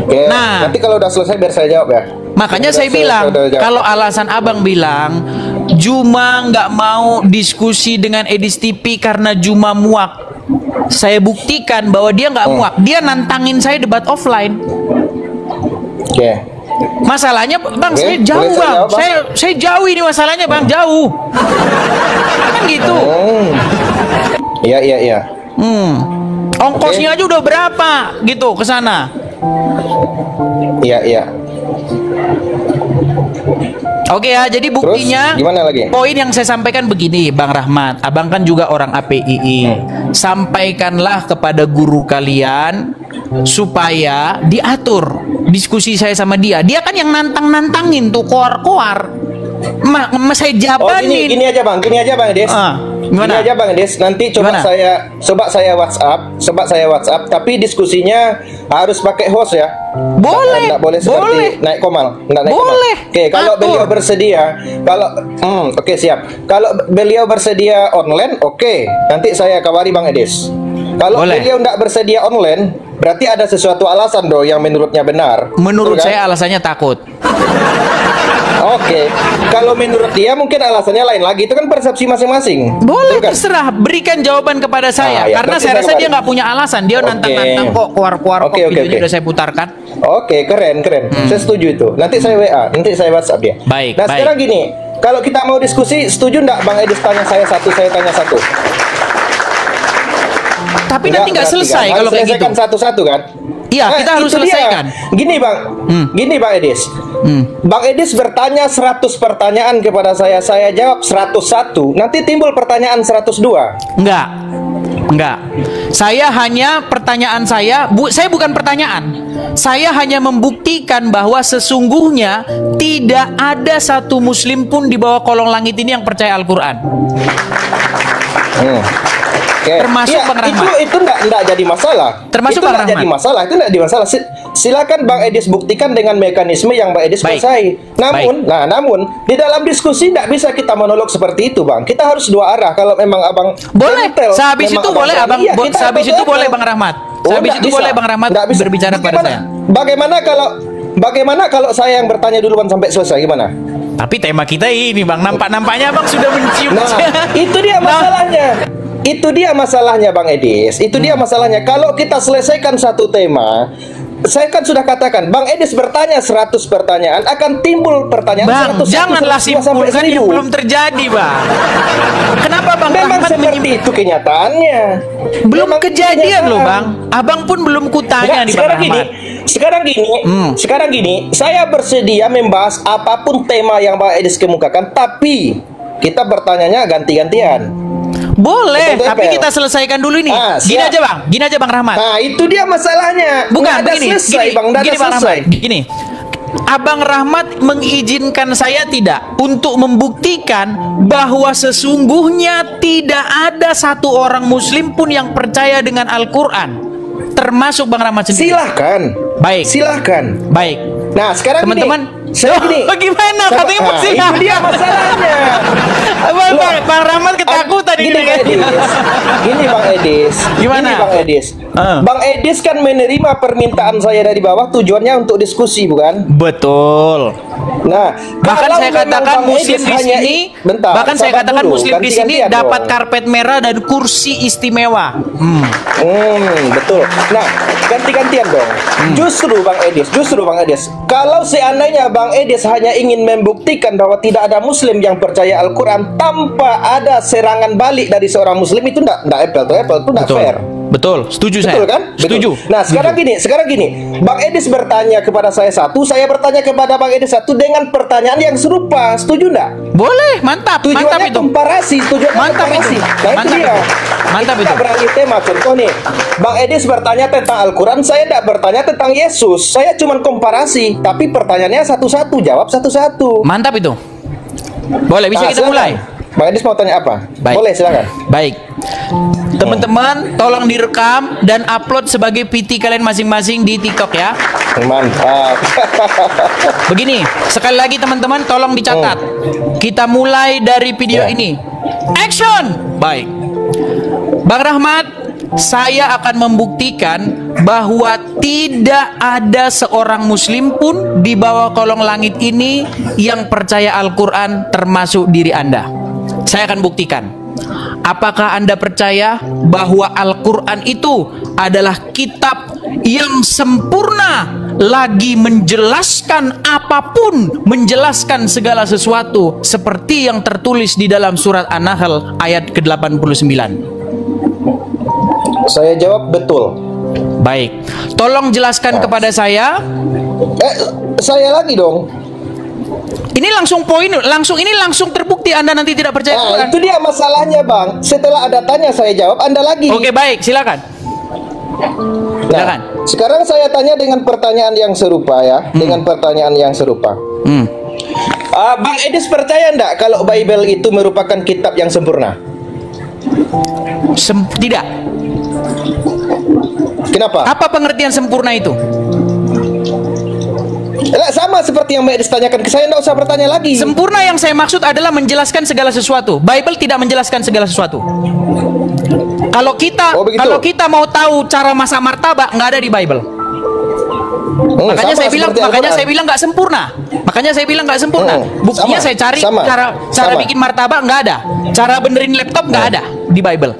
Oke. Nah. Nanti kalau udah selesai biar saya jawab ya. Makanya saya bilang, kalau alasan Abang bilang Juma nggak mau diskusi dengan Edis TV karena Juma muak, saya buktikan bahwa dia nggak muak. Dia nantangin saya debat offline. Oke. Masalahnya, Bang, Oke, saya jauh, boleh saya Bang. jawab, Bang? Saya jauh ini masalahnya, Bang, jauh. Kan gitu. Iya. Ongkosnya aja udah berapa gitu ke sana. Iya. Oke ya, jadi buktinya Terus, gimana lagi? Poin yang saya sampaikan begini, Bang Rahmat. Abang kan juga orang APII. Sampaikanlah kepada guru kalian supaya diatur diskusi saya sama dia. Dia kan yang nantangin tuh koar-koar. Saya jabanin. Gini aja Bang Des. Gimana? Gini aja Bang Des. Nanti coba saya WhatsApp, tapi diskusinya harus pakai host ya. Boleh. Nggak boleh seperti naik komal. Nggak naik Boleh. komal. Oke, kalau Atur. beliau bersedia, oke siap. Kalau beliau bersedia online, oke. Nanti saya kabari Bang Edis. Kalau Boleh. beliau nggak bersedia online, berarti ada sesuatu alasan dong yang menurutnya benar. Menurut Betul kan? saya alasannya takut. Oke, kalau menurut dia mungkin alasannya lain lagi. Itu kan persepsi masing-masing. Boleh, Betul kan? terserah. Berikan jawaban kepada saya. Ya, Karena berarti saya rasa kembali. dia nggak punya alasan. Dia Oke. nantang-nantang kok, keluar-keluar kok. Oke. Videonya udah saya putarkan. Oke, keren. Saya setuju itu. Nanti saya WA, nanti saya WhatsApp dia. Baik, Nah, baik. sekarang gini, kalau kita mau diskusi, setuju nggak Bang Edis tanya saya satu, saya tanya satu? Tapi nanti nggak berarti selesai kan? kalau Harus kayak gitu. selesaikan satu-satu kan? Iya, kita harus itu dia. selesaikan. Gini Bang Edis. Bang Edis bertanya 100 pertanyaan kepada saya jawab 101. Nanti timbul pertanyaan 102. Enggak. Saya hanya pertanyaan saya bukan pertanyaan. Saya hanya membuktikan bahwa sesungguhnya tidak ada satu muslim pun di bawah kolong langit ini yang percaya Al-Qur'an. Oke. Termasuk Bang Rahmat. Itu enggak jadi masalah. Termasuk itu Bang enggak jadi Rahmat. masalah. Itu enggak jadi masalah. Silakan Bang Edis buktikan dengan mekanisme yang Bang Edis Baik. kuasai. Namun di dalam diskusi enggak bisa kita monolog seperti itu, Bang. Kita harus dua arah. Kalau memang Abang Boleh. detail, Sehabis memang itu boleh berani, Abang. iya, kita Sehabis harus itu detail. boleh Bang Rahmat. Oh, Sehabis nggak itu bisa. boleh Bang Rahmat Nggak bisa. berbicara kepada saya. Bagaimana kalau saya yang bertanya duluan sampai selesai, gimana? Tapi tema kita ini Bang, nampaknya Bang sudah mencium. Nah, itu dia masalahnya. Itu dia masalahnya Bang Edis. Itu dia masalahnya. Kalau kita selesaikan satu tema, saya kan sudah katakan, Bang Edis bertanya 100 pertanyaan, akan timbul pertanyaan Bang, 101 janganlah sampai simpulkan yang 1000. belum terjadi, Bang. Kenapa Bang Memang Rahmat seperti itu kenyataannya. belum Memang kejadian kenyataan. loh, Bang. Abang pun belum kutanya nih, Bang Rahmat. Sekarang gini, saya bersedia membahas apapun tema yang Bang Edis kemukakan, tapi kita bertanyanya ganti-gantian. Boleh, Betul, tapi Bel. kita selesaikan dulu ini. Gini siap. aja Bang Rahmat. Nah, itu dia masalahnya. Bukan, Nggak ada begini, selesai, Bang. Nggak ada gini Bang selesai. Rahmat, gini. Abang Rahmat mengizinkan saya tidak untuk membuktikan bahwa sesungguhnya tidak ada satu orang muslim pun yang percaya dengan Al-Quran, termasuk Bang Rahmat sendiri. Silahkan. Baik. Silahkan. Baik. Nah, sekarang Teman-teman, saya gini. bagaimana? Katanya Nah, mesti itu dia masalahnya. Bang Rahmat ketakutan ini. Gini Bang Edis. Gini Bang Edis. Gimana? Gini Bang Edis. Ah. Bang Edis kan menerima permintaan saya dari bawah, tujuannya untuk diskusi, bukan? Betul. Nah, Bahkan kalau saya memang katakan Bang muslim Edis di hanya sini, bentar, bahkan saya sabar katakan dulu, muslim di sini ganti-gantian dapat dong. karpet merah dan kursi istimewa. Betul. Nah, ganti-gantian dong. Justru Bang Edis, kalau seandainya Bang Edis hanya ingin membuktikan bahwa tidak ada muslim yang percaya Al-Quran tanpa ada serangan balik dari seorang muslim, itu enggak apple to apple, itu enggak fair. Betul, setuju saya. Betul kan? Setuju. Betul. Nah, sekarang gini. Bang Edis bertanya kepada saya satu, saya bertanya kepada Bang Edis satu dengan pertanyaan yang serupa. Setuju enggak? Boleh, mantap. Mantap Tujuannya itu. komparasi, Mantap komparasi. itu. Nah, itu Mantap dia. itu. Mantap Kita itu. beralih tema. Contoh nih, Bang Edis bertanya tentang Al-Quran, saya tidak bertanya tentang Yesus. Saya cuma komparasi, tapi pertanyaannya satu-satu, jawab satu-satu. Mantap itu. Boleh, bisa Nah, kita silakan. mulai. Bang Edis mau tanya apa? Baik. Boleh, silakan. Baik. Teman-teman, tolong direkam dan upload sebagai PT kalian masing-masing di TikTok ya. Mantap. Begini, sekali lagi teman-teman, tolong dicatat. Kita mulai dari video ini. Action! Baik. Bang Rahmat, saya akan membuktikan bahwa tidak ada seorang muslim pun di bawah kolong langit ini yang percaya Al-Quran termasuk diri Anda. Saya akan buktikan. Apakah Anda percaya bahwa Al-Quran itu adalah kitab yang sempurna, lagi menjelaskan apapun, menjelaskan segala sesuatu seperti yang tertulis di dalam surat An-Nahl ayat ke-89? Saya jawab betul. Baik, tolong jelaskan kepada saya. Saya lagi dong. Ini langsung langsung terbukti Anda nanti tidak percaya Nah, Quran. itu dia masalahnya, Bang. Setelah ada tanya saya jawab, Anda lagi. Oke, baik, silakan. Silakan. Nah, sekarang saya tanya dengan pertanyaan yang serupa ya, dengan pertanyaan yang serupa. Bang Edis percaya enggak kalau Bible itu merupakan kitab yang sempurna? Tidak. Kenapa? Apa pengertian sempurna itu? Sama seperti yang Mbak Edis tanyakan ke saya, enggak usah bertanya lagi. Sempurna yang saya maksud adalah menjelaskan segala sesuatu. Bible tidak menjelaskan segala sesuatu. Kalau kita mau tahu cara masak martabak, nggak ada di Bible. Makanya saya bilang nggak sempurna. Buktinya saya cari cara bikin martabak, nggak ada. Cara benerin laptop, nggak ada di Bible.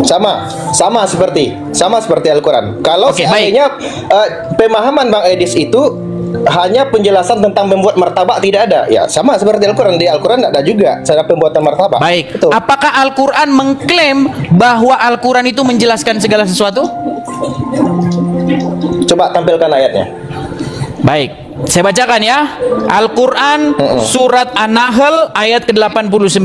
Sama seperti Al-Quran. Kalau seandainya pemahaman Bang Edis itu hanya penjelasan tentang membuat martabak, tidak ada. Ya, sama seperti Al-Quran. Di Al-Quran tidak ada juga cara pembuatan martabak. Baik. Betul. Apakah Al-Quran mengklaim bahwa Al-Quran itu menjelaskan segala sesuatu? Coba tampilkan ayatnya. Baik, saya bacakan ya. Al-Quran surat An-Nahl ayat ke-89,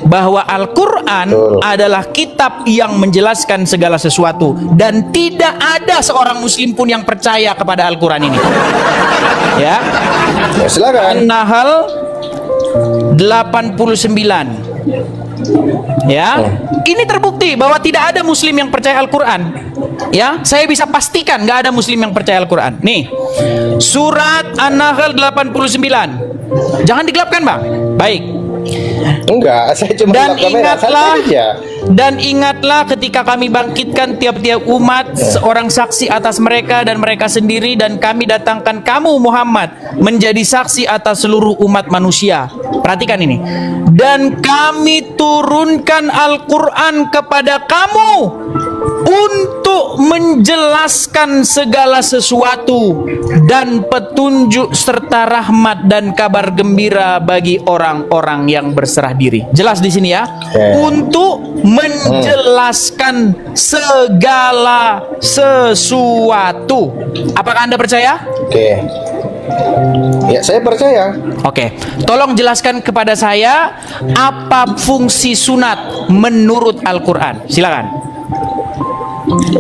bahwa Al-Quran adalah kitab yang menjelaskan segala sesuatu, dan tidak ada seorang muslim pun yang percaya kepada Al-Quran ini. Ya, Silakan. An-Nahl 89. Ya, ini terbukti bahwa tidak ada muslim yang percaya Al-Quran. Ya, saya bisa pastikan nggak ada muslim yang percaya Al-Quran. Nih, surat An-Nahl 89. Jangan digelapkan, Bang. Baik. Enggak, saya cuma Dan ingatlah ketika kami bangkitkan tiap-tiap umat seorang saksi atas mereka dan mereka sendiri, dan kami datangkan kamu Muhammad menjadi saksi atas seluruh umat manusia. Perhatikan ini. Dan kami turunkan Al-Quran kepada kamu untuk menjelaskan segala sesuatu dan petunjuk serta rahmat dan kabar gembira bagi orang-orang yang berserah diri. Jelas di sini ya. Untuk menjelaskan segala sesuatu. Apakah Anda percaya? Oke. Ya, saya percaya. Oke. Tolong jelaskan kepada saya apa fungsi sunat menurut Al-Quran. Silakan.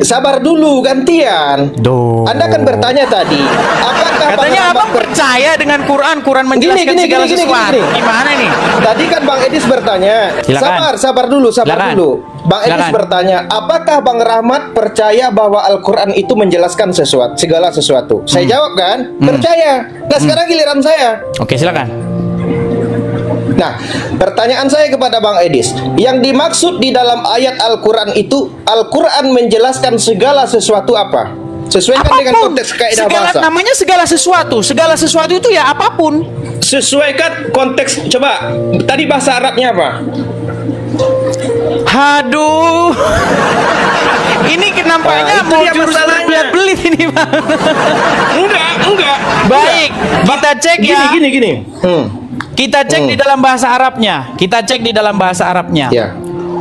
Sabar dulu, gantian. Anda kan bertanya tadi, apakah katanya abang percaya dengan Quran? Quran menjelaskan segala sesuatu. Gimana nih? Tadi kan Bang Edis bertanya. Silakan. Sabar dulu. Bang Edis bertanya, apakah Bang Rahmat percaya bahwa Al-Quran itu menjelaskan segala sesuatu? Saya jawab kan, percaya. Nah, sekarang giliran saya. Oke, silakan. Nah, pertanyaan saya kepada Bang Edis, yang dimaksud di dalam ayat Al-Quran itu, Al-Quran menjelaskan segala sesuatu apa? Sesuaikan apapun, dengan konteks kaidah bahasa. Namanya segala sesuatu. Segala sesuatu itu ya apapun. Sesuaikan konteks. Coba, tadi bahasa Arabnya apa? Aduh. Ini nampaknya mau jurus belit ini, Bang. Enggak. Baik, kita cek ya. Gini. Kita cek di dalam bahasa Arabnya. Ya.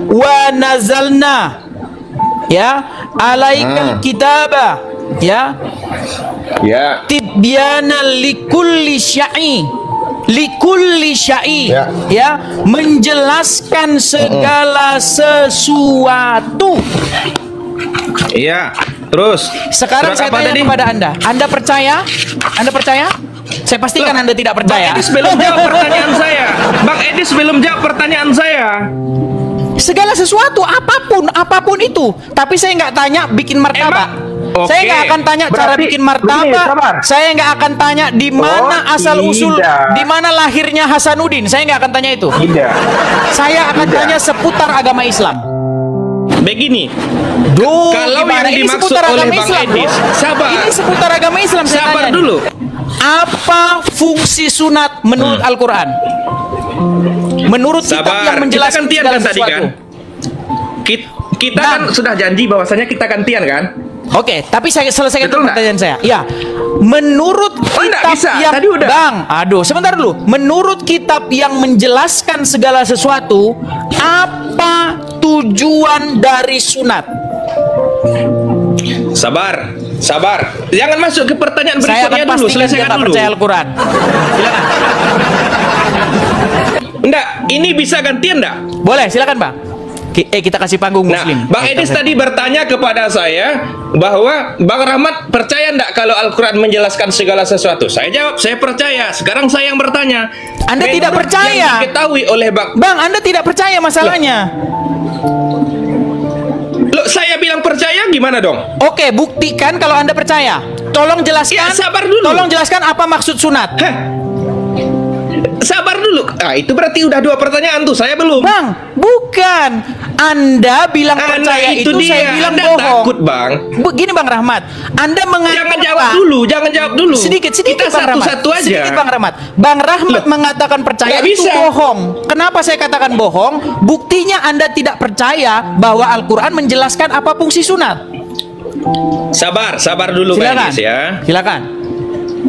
Wa nazalna, ya, alaikal kitaba, ya, tibyana likulli syai, ya, menjelaskan segala sesuatu. Iya. Terus. Sekarang saya tanya kepada Anda. Anda percaya? Saya pastikan Anda tidak percaya. Bang Edis belum jawab pertanyaan saya. Segala sesuatu, apapun itu. Tapi saya nggak tanya bikin martabak. Oke. Saya nggak akan tanya cara Berarti, bikin begini, martabak. sabar. Saya nggak akan tanya di mana asal usul, tidak. di mana lahirnya Hasanuddin. Saya nggak akan tanya itu. Tidak. Saya akan tanya seputar agama Islam. Begini, Duh, kalau gimana? yang Ini dimaksud seputar oleh agama Bang Islam, Edis, bro. sabar. Ini seputar agama Islam. Saya sabar tanya nih. dulu. Apa fungsi sunat menurut Al-Quran? Menurut kitab Sabar, yang menjelaskan kita gantian segala kan tadi sesuatu. kan? Kita kan sudah janji bahwasanya kita gantian kan? Oke, tapi saya selesaikan Betul dulu nggak? pertanyaan saya. Ya, menurut nggak kitab bisa. yang Tadi udah. Bang, aduh, sebentar dulu. Menurut kitab yang menjelaskan segala sesuatu, apa tujuan dari sunat? Sabar, sabar. Jangan masuk ke pertanyaan Saya akan berikutnya dulu. pastikan dia Selesaikan tak dulu. percaya Al-Quran. Silakan. Enggak, ini bisa gantian enggak? Boleh, silakan Bang. Kita kasih panggung Nah, Muslim. Bang Edis tadi bertanya kepada saya bahwa Bang Rahmat percaya enggak kalau Al-Quran menjelaskan segala sesuatu? Saya jawab, saya percaya. Sekarang saya yang bertanya. Anda tidak Menurut percaya. Yang diketahui oleh Bang, Anda tidak percaya masalahnya. Loh, saya bilang percaya gimana dong? Oke, buktikan kalau Anda percaya. Tolong jelaskan. Ya, sabar dulu. Tolong jelaskan apa maksud sunat. Heh. Sabar dulu. Ah, itu berarti udah 2 pertanyaan tuh. Saya belum. Bang, bukan. Anda bilang percaya itu saya bilang Anda bohong. takut, Bang. Begini Bang Rahmat, Anda mengatakan Jangan jawab dulu, jangan jawab dulu. Sedikit Kita Bang Rahmat. satu-satu aja. Sedikit Bang Rahmat. Bang Rahmat mengatakan percaya nggak itu bisa. bohong. Kenapa saya katakan bohong? Buktinya Anda tidak percaya bahwa Al-Quran menjelaskan apa fungsi sunat. Sabar dulu Bang Silakan. Edis ya. Silakan.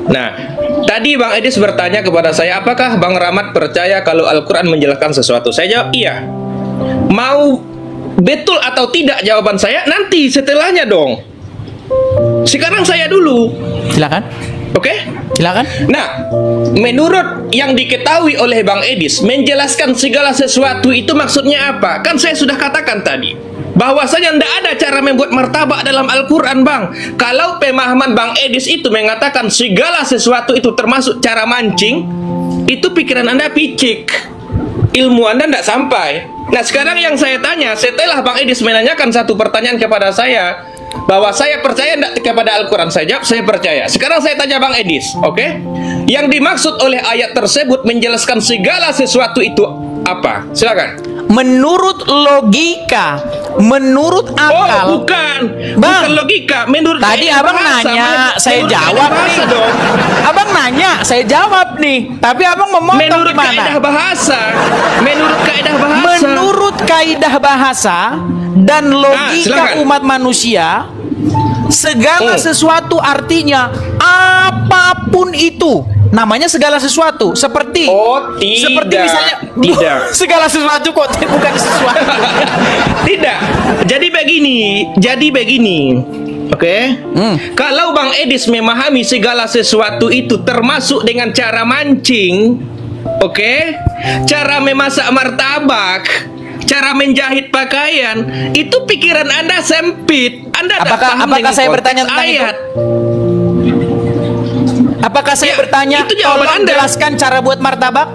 Nah, tadi Bang Edis bertanya kepada saya, apakah Bang Rahmat percaya kalau Al-Quran menjelaskan sesuatu? Saya jawab iya. Mau betul atau tidak jawaban saya nanti setelahnya dong. Sekarang saya dulu. Silakan. Oke? Silakan. Nah, menurut yang diketahui oleh Bang Edis, menjelaskan segala sesuatu itu maksudnya apa? Kan saya sudah katakan tadi bahwasanya tidak ada cara membuat martabak dalam Al-Quran, Bang. Kalau pemahaman Bang Edis itu mengatakan segala sesuatu itu termasuk cara mancing, itu pikiran Anda picik, ilmu Anda tidak sampai. Nah, sekarang yang saya tanya, setelah Bang Edis menanyakan satu pertanyaan kepada saya, bahwa saya percaya tidak kepada Al-Quran, saya jawab saya percaya. Sekarang saya tanya Bang Edis, oke? Yang dimaksud oleh ayat tersebut menjelaskan segala sesuatu itu apa? Silakan. Menurut logika, menurut akal. Oh, bukan. Bang, Bukan logika. Menurut tadi kaidah abang bahasa. nanya, saya Menurut jawab kaidah bahasa nih. dong. Abang nanya, saya jawab nih. Tapi abang memotong Menurut gimana? kaidah bahasa. Menurut kaidah bahasa. Menurut kaidah bahasa dan logika silakan. umat manusia, segala sesuatu artinya apapun itu. Namanya segala sesuatu. Seperti Oh, tidak. Seperti misalnya Tidak. segala sesuatu kok bukan sesuatu. Tidak. Jadi begini. Oke. Kalau Bang Edis memahami segala sesuatu itu termasuk dengan cara mancing, oke? Cara memasak martabak, cara menjahit pakaian, itu pikiran Anda sempit. Anda tidak paham Apakah dengan saya konteks bertanya tentang ayat. Apakah saya Ya, bertanya itu jawaban tolong Anda. jelaskan cara buat martabak?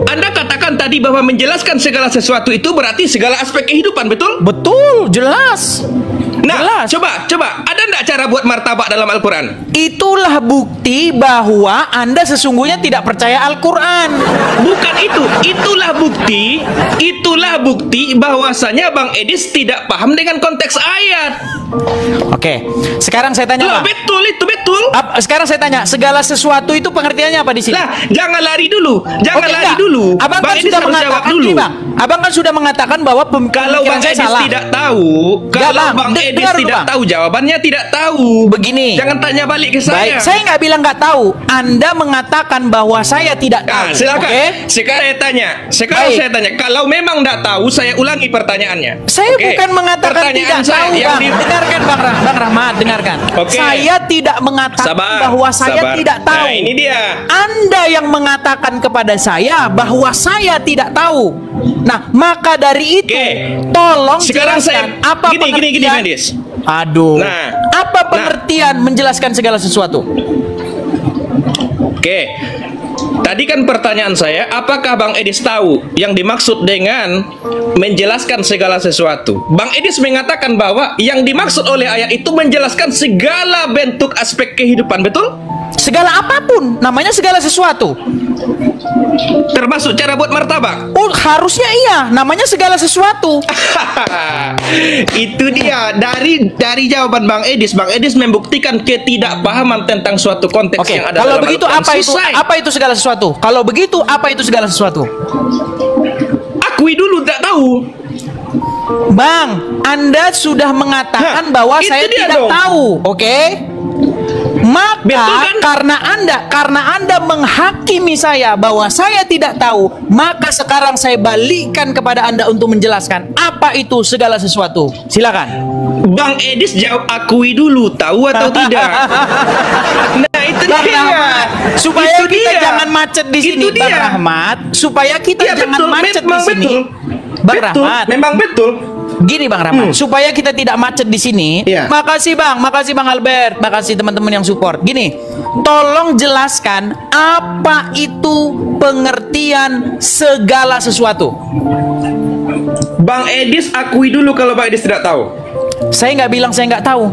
Anda katakan tadi bahwa menjelaskan segala sesuatu itu berarti segala aspek kehidupan, betul? Betul, jelas. Nah, Jelas. coba, ada enggak cara buat martabak dalam Al-Quran? Itulah bukti bahwa Anda sesungguhnya tidak percaya Al-Quran. Bukan itu, itulah bukti bahwasanya Bang Edis tidak paham dengan konteks ayat. Oke, sekarang saya tanya Loh, Bang. betul, itu betul. Sekarang saya tanya, segala sesuatu itu pengertiannya apa di sini? Lah, jangan lari dulu, jangan Oke, lari enggak. dulu. Abang Bang kan Edis sudah harus jawab mengatakan dulu. gini, Bang. Abang kan sudah mengatakan bahwa Kalau pemikiran Bang saya Edis salah. tidak tahu, Enggak, kalau Bang. Bang Edis Dengar dulu, tidak Bang. tahu, jawabannya tidak tahu. Begini. Jangan tanya balik ke Baik, saya. saya nggak bilang nggak tahu. Anda mengatakan bahwa saya tidak tahu. Nah, silakan. Oke? Sekarang Baik. saya tanya. Kalau memang tidak tahu, saya ulangi pertanyaannya. Saya Oke. bukan mengatakan Pertanyaan tidak saya tahu, yang Bang. Dengarkan, Bang Rahmat, dengarkan. Oke. Saya tidak mengatakan bahwa saya sabar. tidak tahu. Nah, ini dia. Anda yang mengatakan kepada saya bahwa saya tidak tahu. Nah, maka dari itu, Oke. tolong Sekarang jelaskan saya apa gini, pengertian. Medis. Aduh. Nah. Apa pengertian menjelaskan segala sesuatu? Oke. Tadi kan pertanyaan saya, apakah Bang Edis tahu yang dimaksud dengan menjelaskan segala sesuatu? Bang Edis mengatakan bahwa yang dimaksud oleh ayat itu menjelaskan segala bentuk aspek kehidupan, betul? Segala apapun, namanya segala sesuatu. Termasuk cara buat martabak. Oh, harusnya iya, namanya segala sesuatu. Itu dia dari jawaban Bang Edis. Bang Edis membuktikan ketidakpahaman tentang suatu konteks Oke, yang ada kalau dalam begitu Al-Quran. apa itu? Selesai. Apa itu segala sesuatu? Kalau begitu apa itu segala sesuatu? Akui dulu tak tahu. Bang, Anda sudah mengatakan bahwa itu saya dia tidak dong. tahu, oke? Maka Betul kan? karena Anda menghakimi saya bahwa saya tidak tahu, maka sekarang saya balikkan kepada Anda untuk menjelaskan apa itu segala sesuatu. Silakan. Bang Edis jawab akui dulu, tahu atau tidak? Nah, itu Bang dia. Rahmat, supaya Itu kita dia. jangan macet di Itu sini, Bang dia. Rahmat, supaya kita Iya, jangan betul, macet di memang sini. betul. Bang Betul, Rahmat, memang betul. gini Bang Rahmat, supaya kita tidak macet di sini. Iya. Makasih Bang Albert, makasih teman-teman yang support. Gini, tolong jelaskan apa itu pengertian segala sesuatu. Bang Edis akui dulu kalau Bang Edis tidak tahu. Saya nggak bilang saya nggak tahu.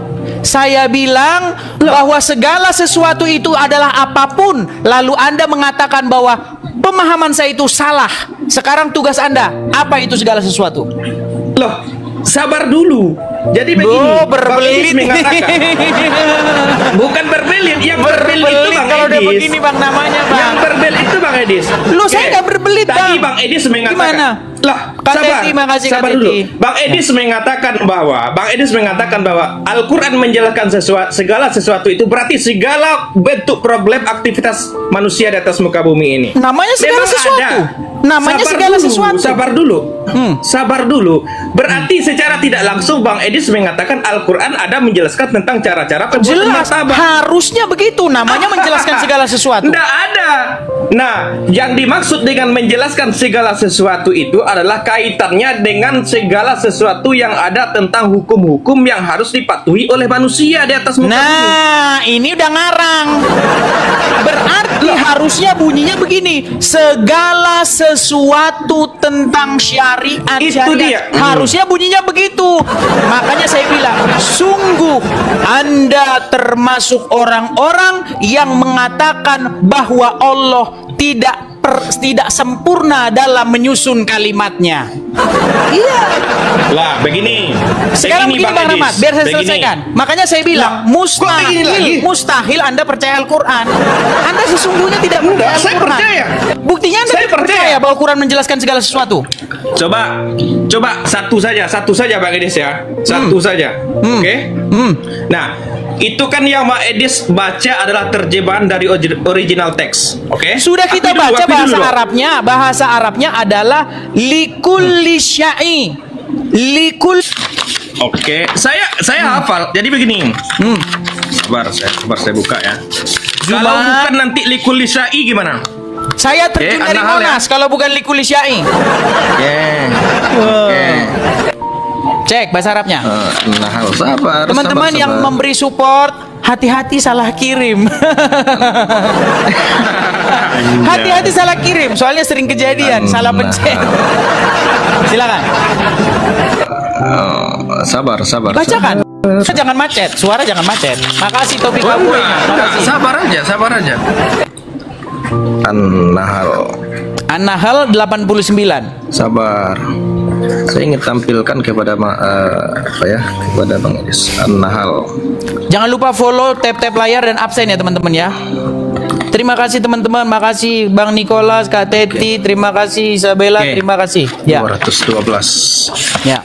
Saya bilang bahwa segala sesuatu itu adalah apapun. Lalu Anda mengatakan bahwa pemahaman saya itu salah. Sekarang tugas Anda, apa itu segala sesuatu? Loh, sabar dulu. Jadi begini, Oh, Bang Edis berbelit. mengatakan. Bukan berbelit, yang berbelit itu Bang kalau udah Edis. begini Bang namanya Bang. Yang berbelit itu Bang Edis. Loh, saya nggak berbelit, Tadi Bang. Bang Edis mengatakan. Gimana? Lah, Kak sabar. Teti, makasih, Kak sabar Teti. dulu. Bang Edis mengatakan bahwa Al-Quran menjelaskan segala sesuatu itu berarti segala bentuk problem aktivitas manusia di atas muka bumi ini. Namanya segala Memang sesuatu. ada. Namanya Sabar segala dulu, sesuatu. Sabar dulu. Sabar dulu. Berarti secara tidak langsung Bang Edis mengatakan Al-Quran ada menjelaskan tentang cara-cara pembuatan Jelas, martabak. harusnya begitu. Namanya menjelaskan segala sesuatu. Nggak ada. Nah, yang dimaksud dengan menjelaskan segala sesuatu itu adalah kaitannya dengan segala sesuatu yang ada tentang hukum-hukum yang harus dipatuhi oleh manusia di atas muka bumi. Nah, ini udah ngarang. Berarti harusnya bunyinya begini: segala sesuatu tentang syariat. Itu dia. Harusnya bunyinya begitu. Makanya saya bilang, sungguh Anda termasuk orang-orang yang mengatakan bahwa Allah tidak sempurna dalam menyusun kalimatnya. Iya. Lah, begini. Sekarang begini Bang Edis. Rahmat, biar saya Begini. selesaikan. Makanya saya bilang, kok begini lagi? mustahil Anda percaya Al-Quran. Anda sesungguhnya tidak percaya Enggak, saya Al-Quran. percaya. Buktinya Anda Saya tidak percaya bahwa Quran menjelaskan segala sesuatu. Coba satu saja Bang Edis ya. Satu saja. Oke? Nah, itu kan yang Bang Edis baca adalah terjemahan dari original teks. Oke? Sudah kita Akui dulu, baca akui bahasa dulu. Arabnya. Bahasa Arabnya adalah likulli syai. Oke, saya hafal. Jadi begini. Sabar saya buka ya. Kalau bukan nanti likul lisyai gimana? Saya terjun Oke, dari Anda hal ya. Monas kalau bukan likulli syai. Oke. Cek bahasa Arabnya. Nah, sabar. Teman-teman yang memberi support, hati-hati salah kirim. Hati-hati salah kirim, soalnya sering kejadian salah pencet. Silakan. Sabar. Bacakan. Jangan macet, suara jangan macet. Makasih Topik Kaboy. Makasih. Sabar aja. An-Nahl 89. Sabar. Saya ingin tampilkan kepada kepada Bang Edis. An-Nahl. Jangan lupa follow, tap layar dan absen ya teman-teman ya. Terima kasih teman-teman, makasih Bang Nicholas, Kak Teti, terima kasih Isabella, terima kasih. Ya. 212. Ya.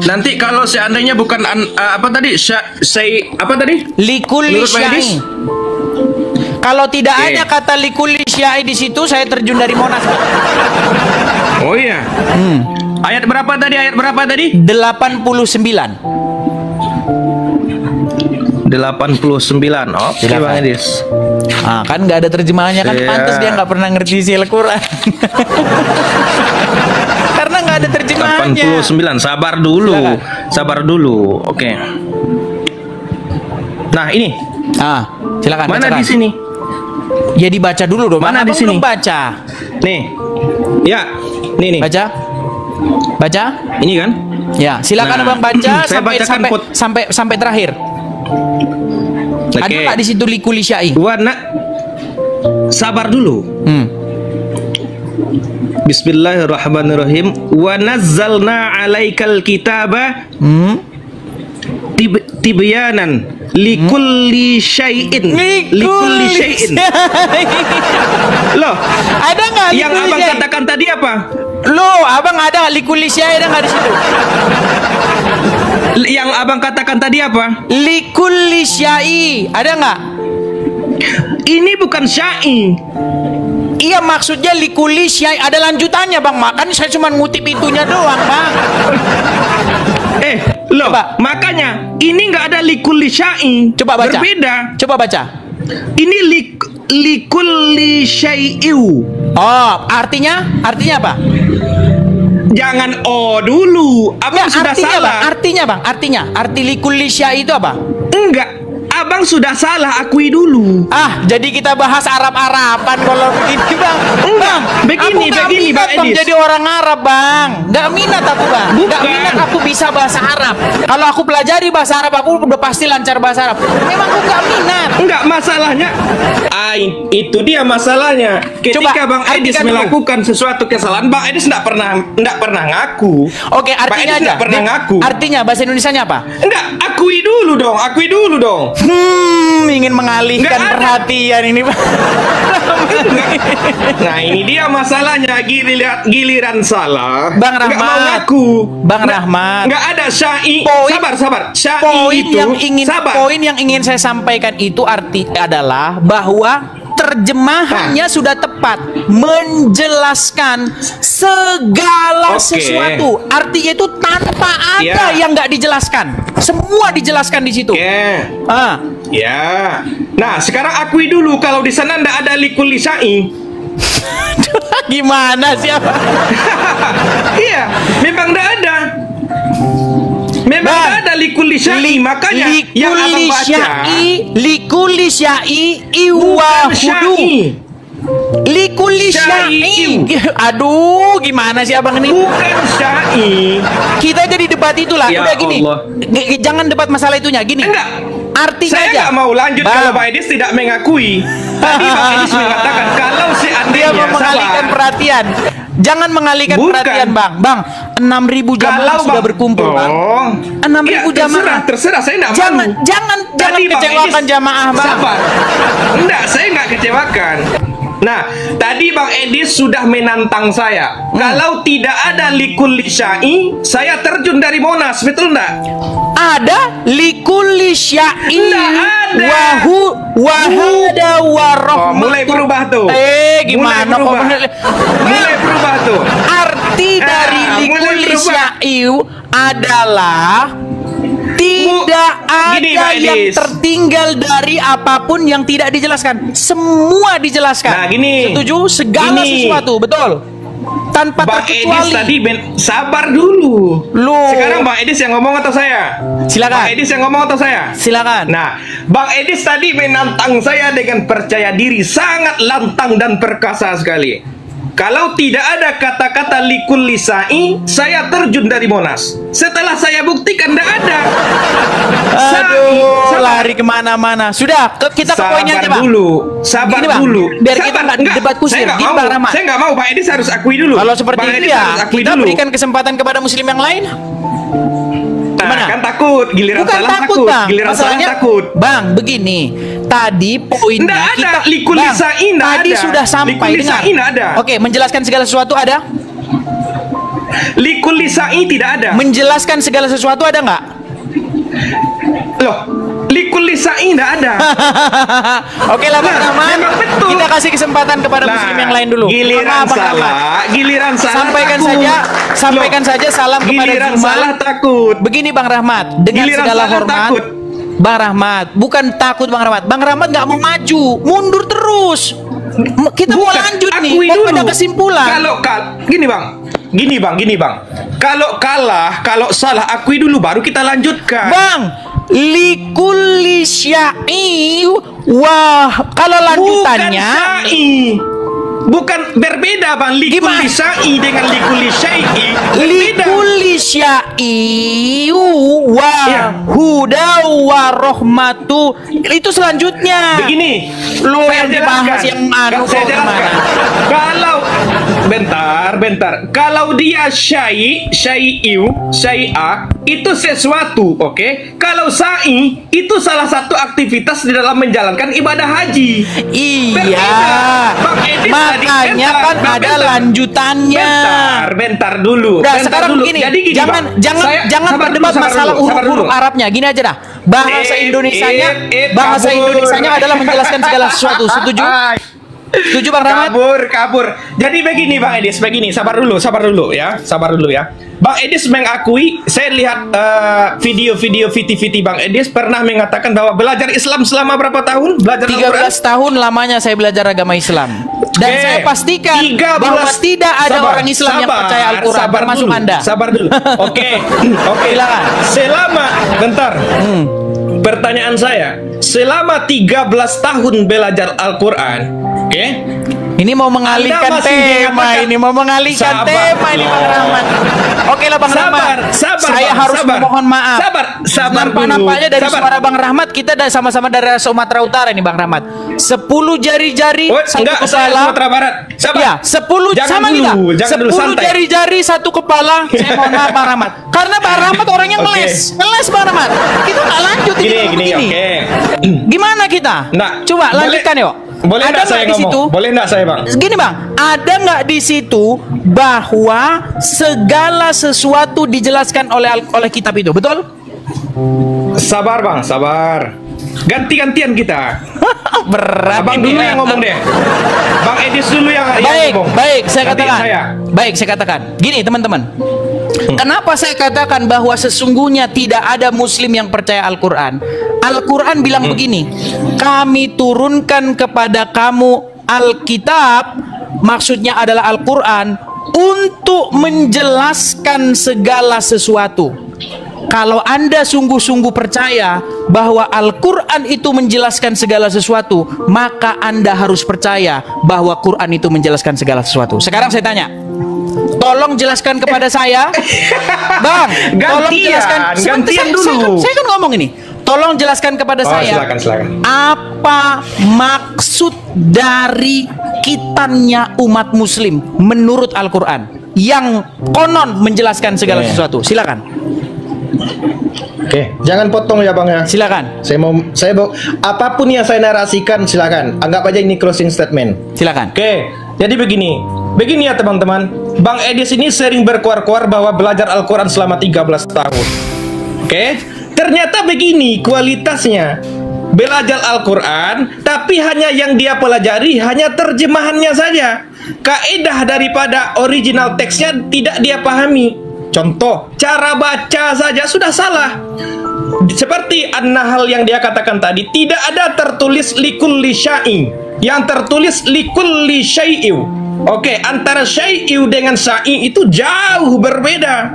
Nanti kalau seandainya bukan Likulli Menurut Bang Edis? syai. Kalau tidak ada kata likulli syai di situ, saya terjun dari Monas. Oh iya. Ayat berapa tadi? 89. 89. Oke, Silakan. Bang Edis. Ah, kan nggak ada terjemahannya kan, Iya. pantas dia nggak pernah ngerti isi Al-Quran. Karena nggak ada terjemahannya. 89. Sabar dulu. Silakan. Sabar dulu. Oke. Nah, ini. Ah, silakan. Mana bacakan. di sini? Ya dibaca dulu dong. Mana Bang, di sini? belum baca. Nih. Ya. Nih. Baca. Baca. Ini kan? Ya, silakan Nah, Abang baca saya sampai bacakan sampai terakhir. Ada Oke. nggak di situ likul syai? Warna. Sabar dulu. Bismillahirrahmanirrahim. Wa nazzalna 'alaikal kitaba tibyanan likulli syai'in. Likulli syai'in. Loh, Ada nggak yang likul Abang syai? katakan tadi apa? Loh, Abang ada likul syai, ada nggak di situ? Yang Abang katakan tadi apa? Likul syai, ada nggak? Ini bukan syai. Iya, maksudnya likul syai ada lanjutannya, Bang. Makanya saya cuma ngutip itunya doang, Bang. Loh, Coba. makanya ini nggak ada likulli syai. Coba baca. Berbeda. Coba baca. Ini likulli syai'u. Oh, artinya apa? Jangan oh dulu. Abang Nggak, sudah artinya, salah. Bang. Artinya. Arti likul syai itu apa? Enggak. Abang sudah salah, akui dulu. Ah, jadi kita bahas Arab-Araban kalau begini, Bang. Enggak, Bang, begini, aku nggak begini, minat, Bang Bang, Edis. jadi orang Arab, Bang. Nggak minat aku, Bang. Nggak Bukan. minat aku bisa bahasa Arab. Kalau aku pelajari bahasa Arab, aku udah pasti lancar bahasa Arab. Memang aku nggak minat. Enggak, masalahnya itu dia masalahnya. Ketika Coba, Bang Edis artikan dulu. melakukan sesuatu kesalahan, Bang Edis enggak pernah ngaku. Oke, Bang artinya Edis aja. nggak pernah ngaku. Artinya bahasa Indonesianya apa? Enggak, akui dulu dong. Ingin mengalihkan Nggak ada. perhatian ini, Bang. Nah, ini dia masalahnya, giliran salah. Bang Nggak mau Rahmat. ngaku. Bang Rahmat. Enggak ada syai. Poin- Sabar. Syai Poin itu sabar. poin yang ingin saya sampaikan itu arti adalah bahwa terjemahannya sudah tepat, menjelaskan segala Oke. sesuatu. Artinya itu tanpa ada Ya. yang nggak dijelaskan. Semua dijelaskan di situ. Oke. Ah, Ya. Nah, sekarang akui dulu kalau di sana enggak ada likulli syai. gimana sih? Iya, memang enggak ada. Memang Bang, enggak ada likulli syai, makanya yang Abang baca likuli syai bukan iwahudu. syai. Likuli Syai. syai. Aduh, gimana sih Abang ini? Bukan syai. Kita jadi debat itulah. Ya Udah gini. Allah. Jangan debat masalah itunya. Gini. Enggak. Artinya Saya aja. nggak mau lanjut Bang. kalau Pak Edis tidak mengakui. Tadi Pak Edis mengatakan kalau Dia seandainya mau mengalihkan salah. perhatian. Jangan mengalihkan Bukan. perhatian, Bang. Bang, 6.000 jamaah Kalau sudah Bang- berkumpul, Bang. Oh. 6.000 Ya, jamaah. terserah, saya nggak Jangan malu. jangan Tadi Bang kecewakan Edis- jamaah, Bang. Sabar. Enggak, saya nggak kecewakan. Nah, tadi Bang Edis sudah menantang saya. Kalau tidak ada likulli syai, saya terjun dari Monas, betul enggak? Ada likuli syai Nggak ada. wahada warahmatu. Oh, mulai berubah tuh. Gimana Mulai berubah. kok Mulai berubah tuh. arti dari mulai likuli berubah. syai adalah tidak Gini, ada Pak yang Edis. tertinggal dari apapun yang tidak dijelaskan. Semua dijelaskan. Nah, gini. Setuju? Segala Gini. sesuatu, betul. Tanpa Bang Edis terkecuali. tadi sabar dulu. Loh. Sekarang Bang Edis yang ngomong atau saya? Silakan. Bang Edis yang ngomong atau saya? Silakan. Nah, Bang Edis tadi menantang saya dengan percaya diri, sangat lantang dan perkasa sekali. Kalau tidak ada kata-kata likulli syai, saya terjun dari Monas. Setelah saya buktikan tidak ada. Aduh, Sabar. lari kemana-mana. Sudah, kita ke poinnya aja, Bang. Sabar Gini, Bang, dulu. biar Sabar. kita nggak Enggak, debat kusir. Saya nggak Gini, mau. Bang Rahmat. Saya nggak mau. Bang Edis harus akui dulu. Kalau seperti Bang itu Edis ya, harus akui kita dulu. berikan kesempatan kepada muslim yang lain. Nah, Gimana? kan takut. Giliran Bukan salah takut, takut. Bang. Giliran salah Masalahnya, takut. Bang, begini. Tadi poinnya Nggak ada. kita Likuli Bang, syai nggak tadi ada. sudah sampai Likuli dengar. syai nggak ada. Oke, menjelaskan segala sesuatu ada? Likulli syai tidak ada. Menjelaskan segala sesuatu ada nggak? Loh, likulli syai tidak ada. Oke lah, Bang Nah, Rahmat. memang betul. Kita kasih kesempatan kepada muslim yang lain dulu. Giliran Mohon maaf, Bang Rahmat. salah, giliran salah Sampaikan takut. sampaikan Loh, saja salam kepada giliran Juma. salah takut. Begini Bang Rahmat, dengan Giliran segala salah hormat, takut. Bang Rahmat, bukan takut Bang Rahmat. Bang Rahmat nggak mau maju, mundur terus. Kita mau Bukan, lanjut nih, akui mau pada dulu. kesimpulan. Gini bang. Kalau kalah, kalau salah akui dulu baru kita lanjutkan. Bang, likulli syai Wah, kalau lanjutannya Bukan syai. Bukan berbeda bang. Likuli syai dengan likuli syai'i berbeda. likuli syai wa Iya. huda wa rahmatu. Itu selanjutnya. Begini, Lu saya yang dibahas jelaskan. yang anu Saya kok jelaskan. gimana? Kalau bentar. Kalau dia syai'a itu sesuatu, oke? Kalau sa'i itu salah satu aktivitas di dalam menjalankan ibadah haji. Iya. Berbeda. Bang Edis tadi, Makanya bentar, kan Bang, ada bentar. lanjutannya. Bentar dulu. Udah, bentar sekarang dulu. begini, Jadi gini, jangan Bang. jangan Sabar berdebat dulu, masalah sabar dulu. huruf Arabnya. Gini aja dah. Bahasa Indonesianya, bahasa kabur. Indonesianya adalah menjelaskan segala sesuatu. Setuju? Setuju Bang Rahmat? Kabur. Jadi begini Bang Edis, begini, sabar dulu ya. Bang Edis mengakui, saya lihat video-video VT Bang Edis pernah mengatakan bahwa belajar Islam selama berapa tahun? Belajar 13 Al-Quran? tahun lamanya saya belajar agama Islam. Dan Oke. saya pastikan 13 bahwa tidak ada sabar, orang Islam yang sabar, percaya Al-Quran, sabar termasuk dulu, Anda. Sabar dulu. Oke. Silakan. Selama bentar. Pertanyaan saya, selama 13 tahun belajar Al-Quran, oke? Ini mau mengalihkan Anda masih tema, mengatakan- ini mau mengalihkan Sabar. tema ini Bang Rahmat. Oke lah Bang Rahmat. Sabar, Saya Bang, harus sabar. memohon maaf. Sabar Nampak-nampaknya dulu. dari Sabar. suara Bang Rahmat kita sama-sama dari Sumatera Utara ini Bang Rahmat. 10 jari-jari Oh, satu enggak, saya kepala. Sumatera Barat. Sabar. Ya, 10 Jangan sama dulu, kita. jangan dulu, 10 santai. jari-jari satu kepala. Saya mohon maaf Bang Rahmat. Karena Bang Rahmat orangnya Oke. ngeles Bang Rahmat. Kita nggak lanjut ini Gini, begini. oke. Gimana kita? Nah, Coba boleh- lanjutkan yuk. Boleh Ada enggak saya nggak di ngomong? situ? Boleh enggak saya, Bang? Gini Bang, ada nggak di situ bahwa segala sesuatu dijelaskan oleh kitab itu, betul? Sabar, Bang, sabar. Ganti-gantian kita. Berat. Abang ini dulu ya. yang ngomong deh. Bang Edis dulu yang Baik, ngomong. baik, saya Gantiin katakan. saya. Baik, saya katakan. Gini teman-teman. Kenapa saya katakan bahwa sesungguhnya tidak ada muslim yang percaya Al-Quran? Al-Quran bilang begini, kami turunkan kepada kamu Alkitab, maksudnya adalah Al-Quran, untuk menjelaskan segala sesuatu. Kalau Anda sungguh-sungguh percaya bahwa Al-Quran itu menjelaskan segala sesuatu, maka Anda harus percaya bahwa Quran itu menjelaskan segala sesuatu. Sekarang saya tanya, tolong jelaskan kepada saya, Bang. Tolong Gantian, jelaskan. Sebentar, gantian dulu. Saya kan ngomong ini. Tolong jelaskan kepada saya. Silakan. Apa maksud dari kitannya umat Muslim menurut Al-Quran yang konon menjelaskan segala sesuatu? Silakan. Oke, jangan potong ya, Bang ya. Silakan. Saya mau apapun yang saya narasikan silakan. Anggap aja ini closing statement. Silakan. Oke, jadi begini ya teman-teman. Bang Edis ini sering berkuar-kuar bahwa belajar Al-Quran selama 13 tahun. Oke, ternyata begini kualitasnya. Belajar Al-Quran, tapi hanya yang dia pelajari hanya terjemahannya saja. Kaidah daripada original teksnya tidak dia pahami. Contoh, cara baca saja sudah salah. Seperti an-nahl yang dia katakan tadi, tidak ada tertulis likulli syai'in, yang tertulis likulli syai'in. Oke, antara syai'in dengan sa'i itu jauh berbeda.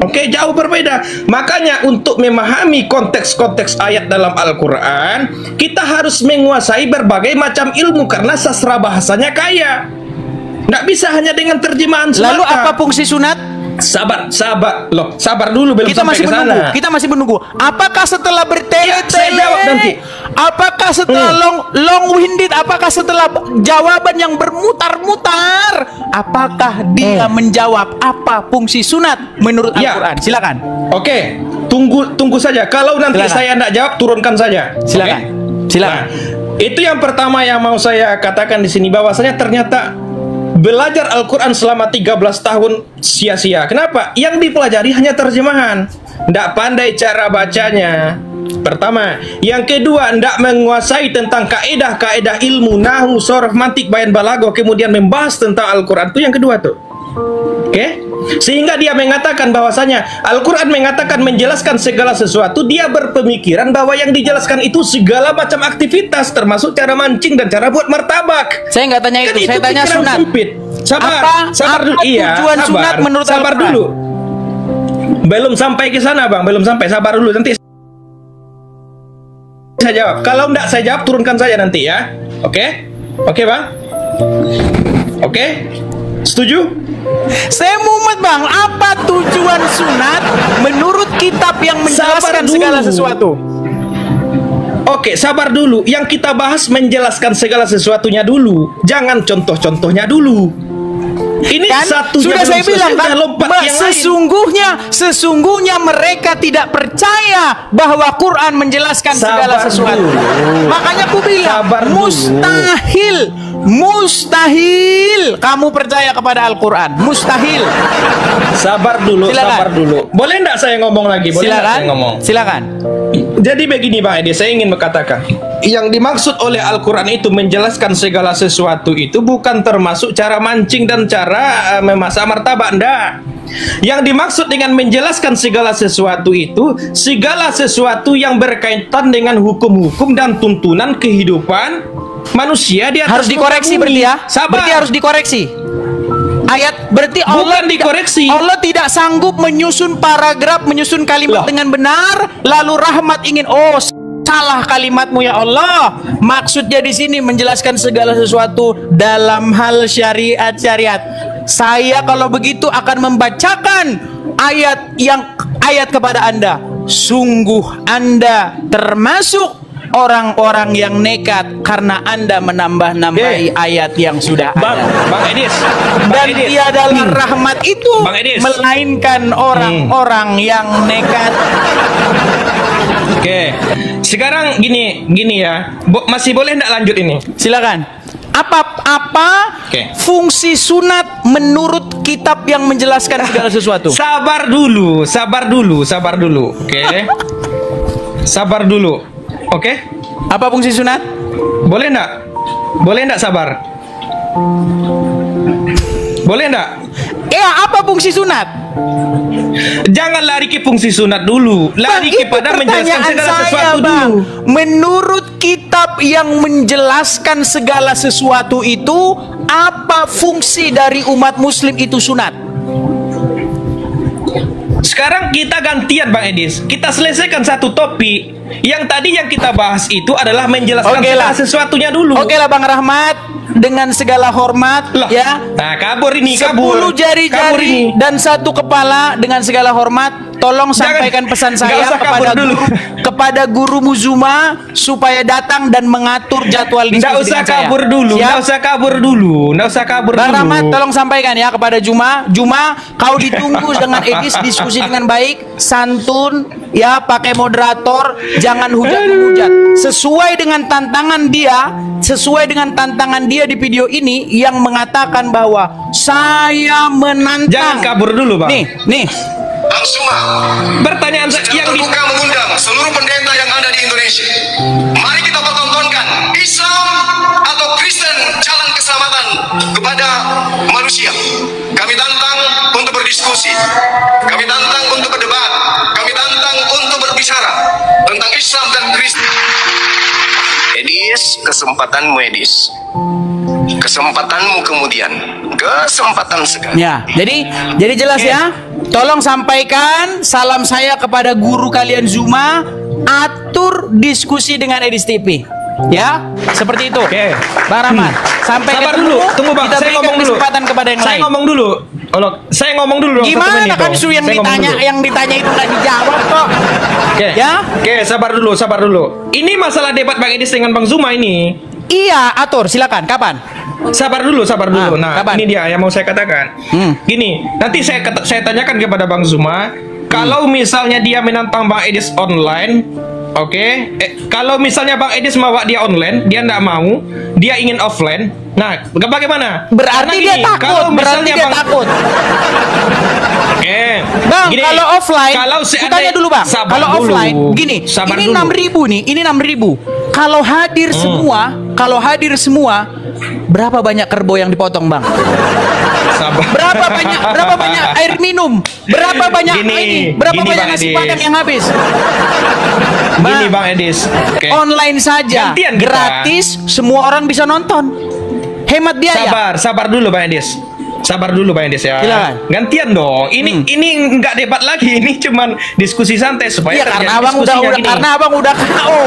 Oke, jauh berbeda. Makanya untuk memahami konteks-konteks ayat dalam Al-Quran, kita harus menguasai berbagai macam ilmu karena sastra bahasanya kaya. Nggak bisa hanya dengan terjemahan semata. Lalu apa fungsi sunat? Sabar dulu, belum Kita sampai masih ke menunggu. sana. Kita masih menunggu. Apakah setelah Ya, saya bertele-tele? jawab nanti. Apakah setelah long-winded? Apakah setelah jawaban yang bermutar-mutar? Apakah dia menjawab apa fungsi sunat menurut Ya. Al-Quran? Silakan. Oke, tunggu saja. Kalau nanti Silakan. saya tidak jawab, turunkan saja. Silakan. Oke? Silakan. Nah, itu yang pertama yang mau saya katakan di sini, bahwasanya ternyata belajar Al-Quran selama 13 tahun sia-sia. Kenapa? Yang dipelajari hanya terjemahan. Tidak pandai cara bacanya. Pertama. Yang kedua, tidak menguasai tentang kaedah-kaedah ilmu nahwu, sorof, mantik, bayan, balaghah, kemudian membahas tentang Al-Quran. Itu yang kedua tuh. Oke? Sehingga dia mengatakan bahwasanya Al-Quran mengatakan menjelaskan segala sesuatu. Dia berpemikiran bahwa yang dijelaskan itu segala macam aktivitas, termasuk cara mancing dan cara buat martabak. Saya nggak tanya Kan itu. Saya tanya pikiran sunat. sempit. Sabar Apa tujuan sunat menurut sabar Al-Quran? dulu. Belum sampai ke sana, Bang. Belum sampai. Sabar dulu nanti. saya jawab. Kalau enggak saya jawab, turunkan saja nanti ya. Oke? Oke, Bang? Oke? Setuju? Saya mumet bang, apa tujuan sunat menurut kitab yang menjelaskan segala sesuatu? Oke, sabar dulu. Yang kita bahas menjelaskan segala sesuatunya dulu. Jangan contoh-contohnya dulu. Ini Kan satu sudah saya bilang kan, sesungguhnya sesungguhnya mereka tidak percaya bahwa Quran menjelaskan segala sesuatu. Makanya aku bilang mustahil kamu percaya kepada Al-Quran, mustahil. Sabar dulu, Silakan. sabar dulu. Boleh enggak saya ngomong lagi? Boleh enggak saya ngomong? Silakan. Jadi begini Bang Edi, saya ingin berkatakan, yang dimaksud oleh Al-Quran itu menjelaskan segala sesuatu itu bukan termasuk cara mancing dan cara memasak martabak, enggak. Yang dimaksud dengan menjelaskan segala sesuatu itu segala sesuatu yang berkaitan dengan hukum-hukum dan tuntunan kehidupan manusia di atas Harus dikoreksi berarti ya. Sabar. Berarti harus dikoreksi. Ayat berarti Allah Bukan dikoreksi. Allah tidak sanggup menyusun paragraf, menyusun kalimat Loh. dengan benar, lalu rahmat ingin salah kalimatmu ya Allah. Maksudnya di sini menjelaskan segala sesuatu dalam hal syariat. Saya kalau begitu akan membacakan ayat kepada Anda. Sungguh Anda termasuk orang-orang yang nekat karena Anda menambah-nambahi ayat yang sudah Bang ada. Edis. Dan tiadalah rahmat itu Bang Edis. melainkan orang-orang yang nekat. Oke. Sekarang gini ya. Masih boleh enggak lanjut ini? Silakan. Apa Oke. fungsi sunat menurut kitab yang menjelaskan segala sesuatu? Sabar dulu. Oke. Sabar dulu. Oke? Apa fungsi sunat? Boleh enggak sabar? Boleh enggak? Apa fungsi sunat? Jangan lari ke fungsi sunat dulu. Lari Bang, kepada itu menjelaskan pertanyaan segala saya, sesuatu Bang. dulu. Menurut kitab yang menjelaskan segala sesuatu itu, apa fungsi dari umat muslim itu sunat? Sekarang kita gantian Bang Edis. Kita selesaikan satu topik. Yang tadi yang kita bahas itu adalah menjelaskan segala sesuatunya dulu. Oke lah Bang Rahmat, dengan segala hormat Loh. ya. Nah, kabur ini, 10 kabur. Kabur jari-jari ini. dan 1 kepala, dengan segala hormat tolong sampaikan pesan nggak saya usah kabur dulu. kepada guru Muzuma supaya datang dan mengatur jadwal diskusi Nggak usah dengan saya. kabur dulu. Siap? Nggak usah kabur dulu. Nggak usah kabur Bang dulu. Rahmat tolong sampaikan ya kepada Juma, kau ditunggu dengan Edis diskusi dengan baik, santun ya, pakai moderator, jangan hujat-menghujat. Sesuai dengan tantangan dia di video ini yang mengatakan bahwa saya menantang. Jangan kabur dulu, Bang. Nih. Bang Suma, Pertanyaan yang terbuka mengundang seluruh pendeta yang ada di Indonesia. Mari kita pertontonkan Islam atau Kristen jalan keselamatan kepada manusia. Kami tantang untuk berdiskusi. Kami tantang untuk berdebat. Kami tantang untuk berbicara tentang Islam dan Kristen. Edis, kesempatanmu Edis. Kesempatanmu kemudian. Kesempatan sekali. Ya, jadi jelas ya. Tolong sampaikan salam saya kepada guru kalian Zuma, atur diskusi dengan Edis TV. Ya, seperti itu. Oke. Bang Rahmat, sampai Sabar ketemu, dulu, tunggu Bang, kita saya berikan ngomong dulu. kesempatan kepada yang Saya lain. ngomong dulu. Saya ngomong dulu dong. 1 Gimana menit kan dong. Su yang Saya ngomong ditanya dulu. yang ditanya itu nggak dijawab kok? Oke. Ya? Oke, sabar dulu. Ini masalah debat Bang Edis dengan Bang Zuma ini. Iya, atur, silakan. Kapan? Sabar dulu. Ah, kapan? Ini dia yang mau saya katakan. Gini, nanti saya tanyakan kepada Bang Zuma, kalau misalnya dia menantang Bang Edis online, oke? Kalau misalnya Bang Edis bawa dia online, dia nggak mau, dia ingin offline. Nah, bagaimana? Berarti Karena dia gini, takut. Berarti dia takut. Oke. Bang, Gini, kalau offline, kalau tanya dulu Bang. Sabar Kalau dulu. offline, gini, Sabar ini dulu. 6.000 nih, ini 6.000. Kalau hadir semua, berapa banyak kerbau yang dipotong, Bang? Sabar. Berapa banyak air minum? Berapa banyak Gini banyak Bang nasi Edis. padang yang habis? Gini Bang Edis. Oke. Online saja, Gantian kita. gratis, semua orang bisa nonton. Hemat biaya. Sabar dulu Bang Edis. Sabar dulu Bang Edes ya. Silakan. Gantian dong. Ini nggak debat lagi. Ini cuman diskusi santai supaya Iya, karena terjadi abang diskusi udah yang ini. karena abang udah KO.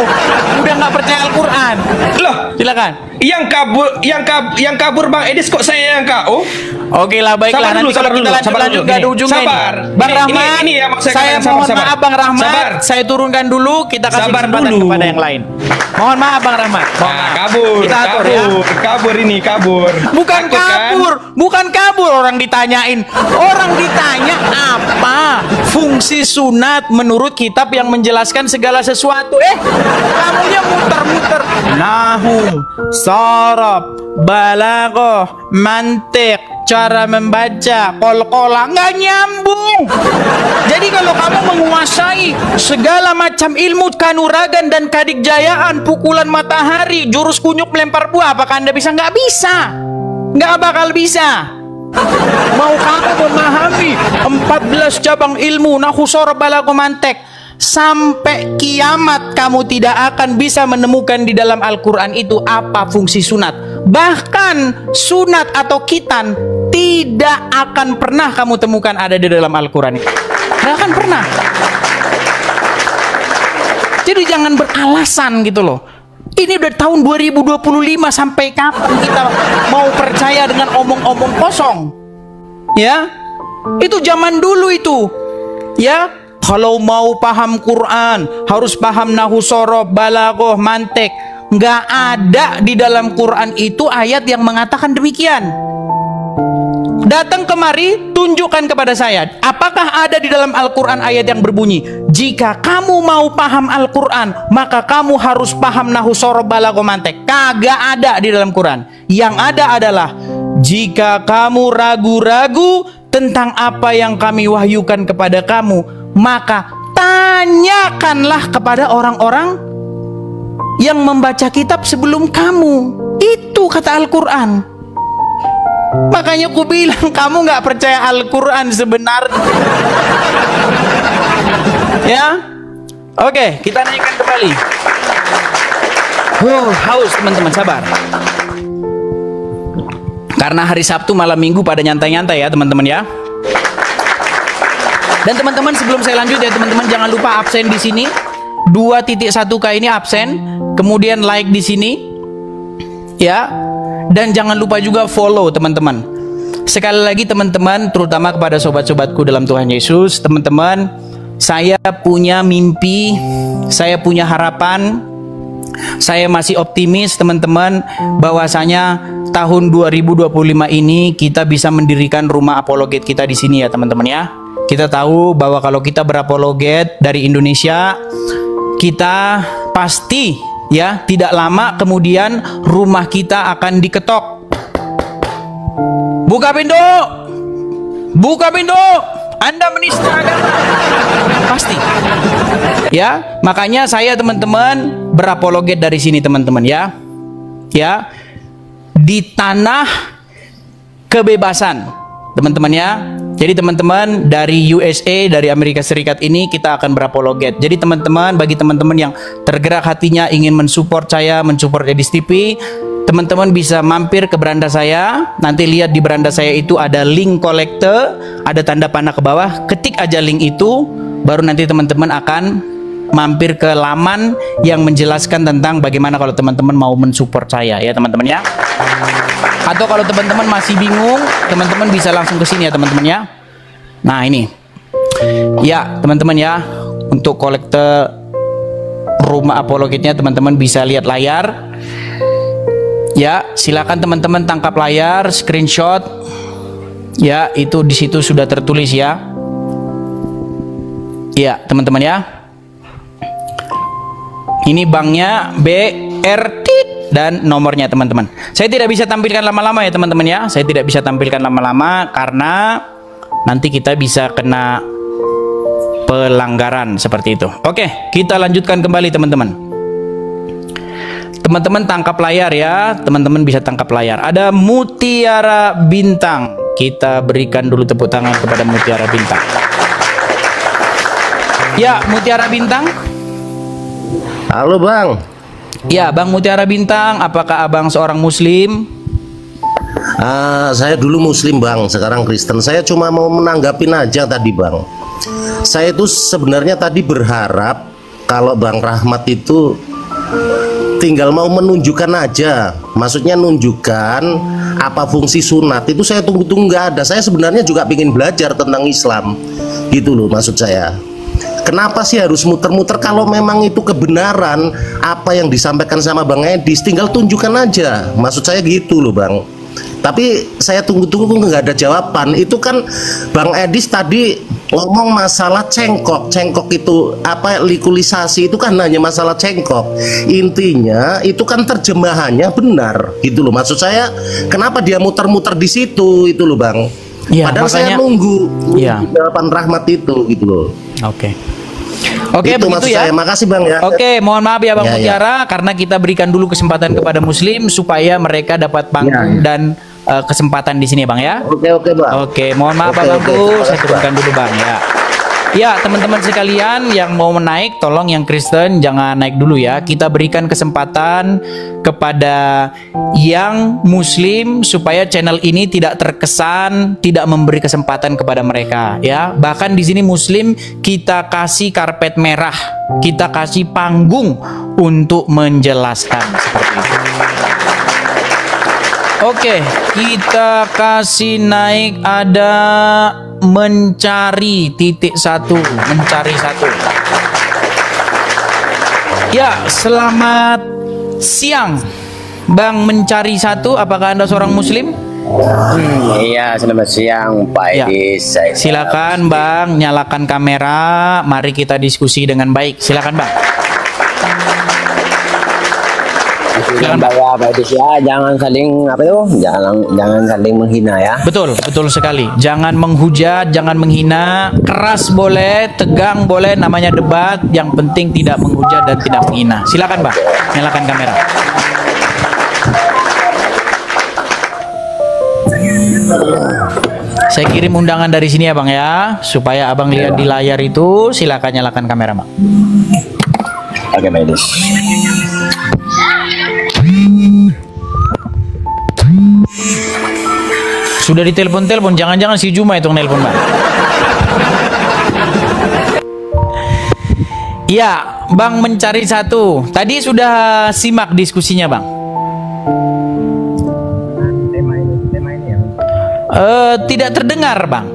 Udah nggak percaya Al-Qur'an. Loh, Silakan. yang kabur Bang Edis kok saya yang KO? Oke lah, baiklah. Nanti kalau kita lanjut nggak ada ujungnya Sabar. ini. Bang Rahmat, Ini yang mau saya saya katakan, mohon sabar. maaf Bang Rahmat. Sabar. Saya turunkan dulu, kita kasih Sabar kesempatan dulu. kepada yang lain. Mohon maaf Bang Rahmat. Mohon maaf. Kabur. Kita atur ya. Kabur ini kabur. Bukan Takut, kan? bukan kabur, orang ditanyain. Orang ditanya apa fungsi sunat menurut kitab yang menjelaskan segala sesuatu. Kamunya muter-muter. Nahu, sorob, balaghah, mantik, cara membaca, kol-kola, nggak nyambung. Jadi kalau kamu menguasai segala macam ilmu kanuragan dan kadikjayaan, pukulan matahari, jurus kunyuk melempar buah, apakah Anda bisa? Nggak bisa. Nggak bakal bisa. Mau kamu memahami 14 cabang ilmu nahu, sorob, balaghah, mantik, sampai kiamat kamu tidak akan bisa menemukan di dalam Al-Quran itu apa fungsi sunat. Bahkan sunat atau khitan tidak akan pernah kamu temukan ada di dalam Al-Quran itu. Tidak akan pernah. Jadi jangan beralasan gitu loh. Ini udah tahun 2025, sampai kapan kita mau percaya dengan omong-omong kosong? Ya, itu zaman dulu itu. Ya, kalau mau paham Quran harus paham nahu, sorob, balaghah, mantik. Nggak ada di dalam Quran itu ayat yang mengatakan demikian. Datang kemari, tunjukkan kepada saya, apakah ada di dalam Al-Quran ayat yang berbunyi, jika kamu mau paham Al-Quran, maka kamu harus paham nahu, sorob, balaghah, mantik. Kagak ada di dalam Quran. Yang ada adalah, jika kamu ragu-ragu tentang apa yang kami wahyukan kepada kamu, maka tanyakanlah kepada orang-orang yang membaca kitab sebelum kamu. Itu kata Al-Quran. Makanya ku bilang kamu nggak percaya Al-Quran sebenarnya. Ya, oke, kita naikkan kembali. Haus teman-teman, sabar. Karena hari Sabtu malam Minggu pada nyantai-nyantai ya teman-teman ya. Dan teman-teman, sebelum saya lanjut ya teman-teman, jangan lupa absen di sini. 2.1K ini absen, kemudian like di sini ya. Dan jangan lupa juga follow teman-teman. Sekali lagi teman-teman, terutama kepada sobat-sobatku dalam Tuhan Yesus, teman-teman, saya punya mimpi, saya punya harapan, saya masih optimis teman-teman, bahwasanya tahun 2025 ini kita bisa mendirikan rumah apologet kita di sini ya teman-teman ya. Kita tahu bahwa kalau kita berapologet dari Indonesia, kita pasti ya tidak lama kemudian rumah kita akan diketok. Buka pintu, buka pintu, Anda menista agama, pasti. Ya, makanya saya teman-teman berapologet dari sini teman-teman ya. Ya, di tanah kebebasan teman-teman ya. Jadi teman-teman dari USA, dari Amerika Serikat ini kita akan berapologet. Jadi teman-teman, bagi teman-teman yang tergerak hatinya ingin mensupport saya, mensupport Edis TV, teman-teman bisa mampir ke beranda saya. Nanti lihat di beranda saya itu ada link kolekte, ada tanda panah ke bawah. Ketik aja link itu, baru nanti teman-teman akan mampir ke laman yang menjelaskan tentang bagaimana kalau teman-teman mau mensupport saya ya teman-teman ya. Atau kalau teman-teman masih bingung, teman-teman bisa langsung ke sini ya teman-teman ya. Nah ini, ya teman-teman ya, untuk kolekte rumah apologetnya teman-teman bisa lihat layar. Ya, silakan teman-teman tangkap layar, screenshot. Ya, itu di situ sudah tertulis ya. Ya teman-teman ya. Ini banknya BRT dan nomornya teman-teman. Saya tidak bisa tampilkan lama-lama ya teman-teman ya. Saya tidak bisa tampilkan lama-lama karena nanti kita bisa kena pelanggaran seperti itu. Oke, kita lanjutkan kembali teman-teman. Teman-teman tangkap layar ya. Teman-teman bisa tangkap layar. Ada Mutiara Bintang. Kita berikan dulu tepuk tangan kepada Mutiara Bintang. Ya, Mutiara Bintang. Halo Bang. Ya, Bang Mutiara Bintang, apakah Abang seorang Muslim? Saya dulu Muslim Bang, sekarang Kristen. Saya cuma mau menanggapin aja tadi Bang. Saya itu sebenarnya tadi berharap kalau Bang Rahmat itu tinggal mau menunjukkan aja, maksudnya nunjukkan apa fungsi sunat itu saya tunggu-tunggu nggak ada. Saya sebenarnya juga ingin belajar tentang Islam, gitu loh maksud saya. Kenapa sih harus muter-muter kalau memang itu kebenaran apa yang disampaikan sama Bang Edis, tinggal tunjukkan aja, maksud saya gitu loh Bang. Tapi saya tunggu-tunggu nggak ada jawaban. Itu kan Bang Edis tadi ngomong masalah cengkok itu apa, likulisasi itu kan hanya masalah cengkok. Intinya itu kan terjemahannya benar gitu loh. Maksud saya kenapa dia muter-muter di situ itu loh Bang. Ya, padahal makanya, saya nunggu ya, jawaban Rahmat itu gitu loh. Oke. Oke, itu begitu ya. saya. Makasih Bang ya. Oke, mohon maaf ya Bang Ya, Mutiara, karena kita berikan dulu kesempatan kepada Muslim supaya mereka dapat panggung dan kesempatan di sini ya Bang ya. Oke Bang. Oke, mohon maaf Oke, Bangku, oke. saya turunkan dulu Bang ya. Ya, teman-teman sekalian yang mau menaik, tolong yang Kristen jangan naik dulu ya. Kita berikan kesempatan kepada yang Muslim supaya channel ini tidak terkesan tidak memberi kesempatan kepada mereka ya. Bahkan di sini Muslim kita kasih karpet merah, kita kasih panggung untuk menjelaskan seperti itu. Oke, kita kasih naik ada mencari _1, mencari 1. Ya, selamat siang Bang mencari 1, apakah Anda seorang Muslim? Iya, selamat siang Pak Ya. Edis. Silakan Bang, nyalakan kamera, mari kita diskusi dengan baik. Silakan Bang. Jangan bawa Pak Edis ya, jangan saling apa itu? Jangan saling menghina ya. Betul, betul sekali. Jangan menghujat, jangan menghina. Keras boleh, tegang boleh, namanya debat. Yang penting tidak menghujat dan tidak menghina. Silakan Bang, nyalakan kamera. Saya kirim undangan dari sini ya Bang ya, supaya Abang lihat di layar itu. Silakan nyalakan kamera Bang. Oke Pak Edis. Sudah ditelepon-telepon, jangan-jangan si Juma itu nelpon Bang. Ya, Bang mencari 1. Tadi sudah simak diskusinya Bang. Tema ini ya. Tidak terdengar Bang.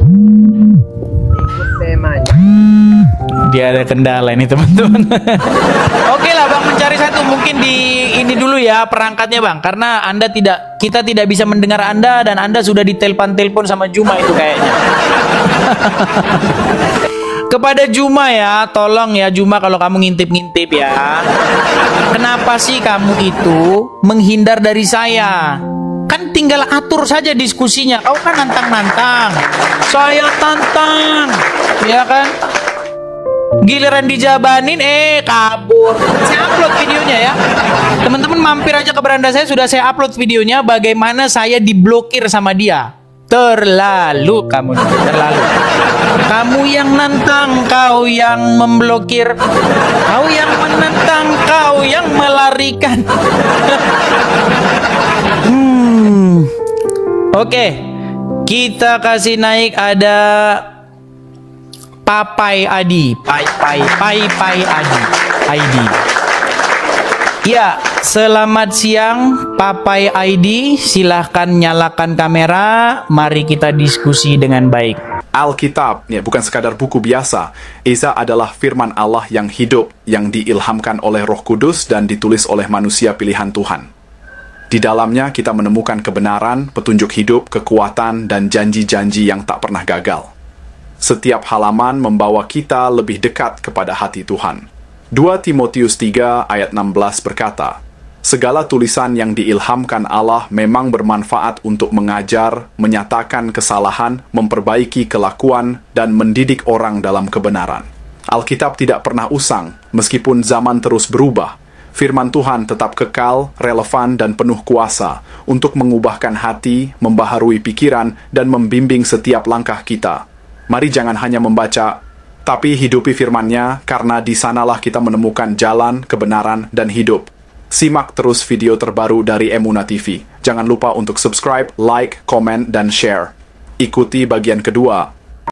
Temanya. Dia ada kendala ini teman-teman. Oke lah Bang mencari 1, mungkin di ini dulu ya perangkatnya Bang, karena kita tidak bisa mendengar Anda dan Anda sudah ditelepon sama Juma itu kayaknya. Kepada Juma ya, tolong ya Juma kalau kamu ngintip-ngintip ya. Kenapa sih kamu itu menghindar dari saya? Kan tinggal atur saja diskusinya. Kau kan nantang-nantang, saya tantang, ya kan? Giliran dijabanin, kabur. Saya upload videonya ya. Teman-teman mampir aja ke beranda saya, sudah saya upload videonya bagaimana saya diblokir sama dia. Terlalu kamu, terlalu. Kamu yang nantang, kau yang memblokir. Kau yang menantang, kau yang melarikan. Oke, kita kasih naik ada Papai Adi, Pai Adi, ID. Ya, selamat siang Papai ID, silahkan nyalakan kamera, mari kita diskusi dengan baik. Alkitab, ya, bukan sekadar buku biasa. Isa adalah firman Allah yang hidup, yang diilhamkan oleh Roh Kudus dan ditulis oleh manusia pilihan Tuhan. Di dalamnya kita menemukan kebenaran, petunjuk hidup, kekuatan, dan janji-janji yang tak pernah gagal. Setiap halaman membawa kita lebih dekat kepada hati Tuhan. 2 Timotius 3 ayat 16 berkata, segala tulisan yang diilhamkan Allah memang bermanfaat untuk mengajar, menyatakan kesalahan, memperbaiki kelakuan, dan mendidik orang dalam kebenaran. Alkitab tidak pernah usang, meskipun zaman terus berubah. Firman Tuhan tetap kekal, relevan, dan penuh kuasa untuk mengubahkan hati, membaharui pikiran, dan membimbing setiap langkah kita. Mari jangan hanya membaca, tapi hidupi firman-Nya, karena di sanalah kita menemukan jalan, kebenaran, dan hidup. Simak terus video terbaru dari Emuna TV. Jangan lupa untuk subscribe, like, komen, dan share. Ikuti bagian kedua.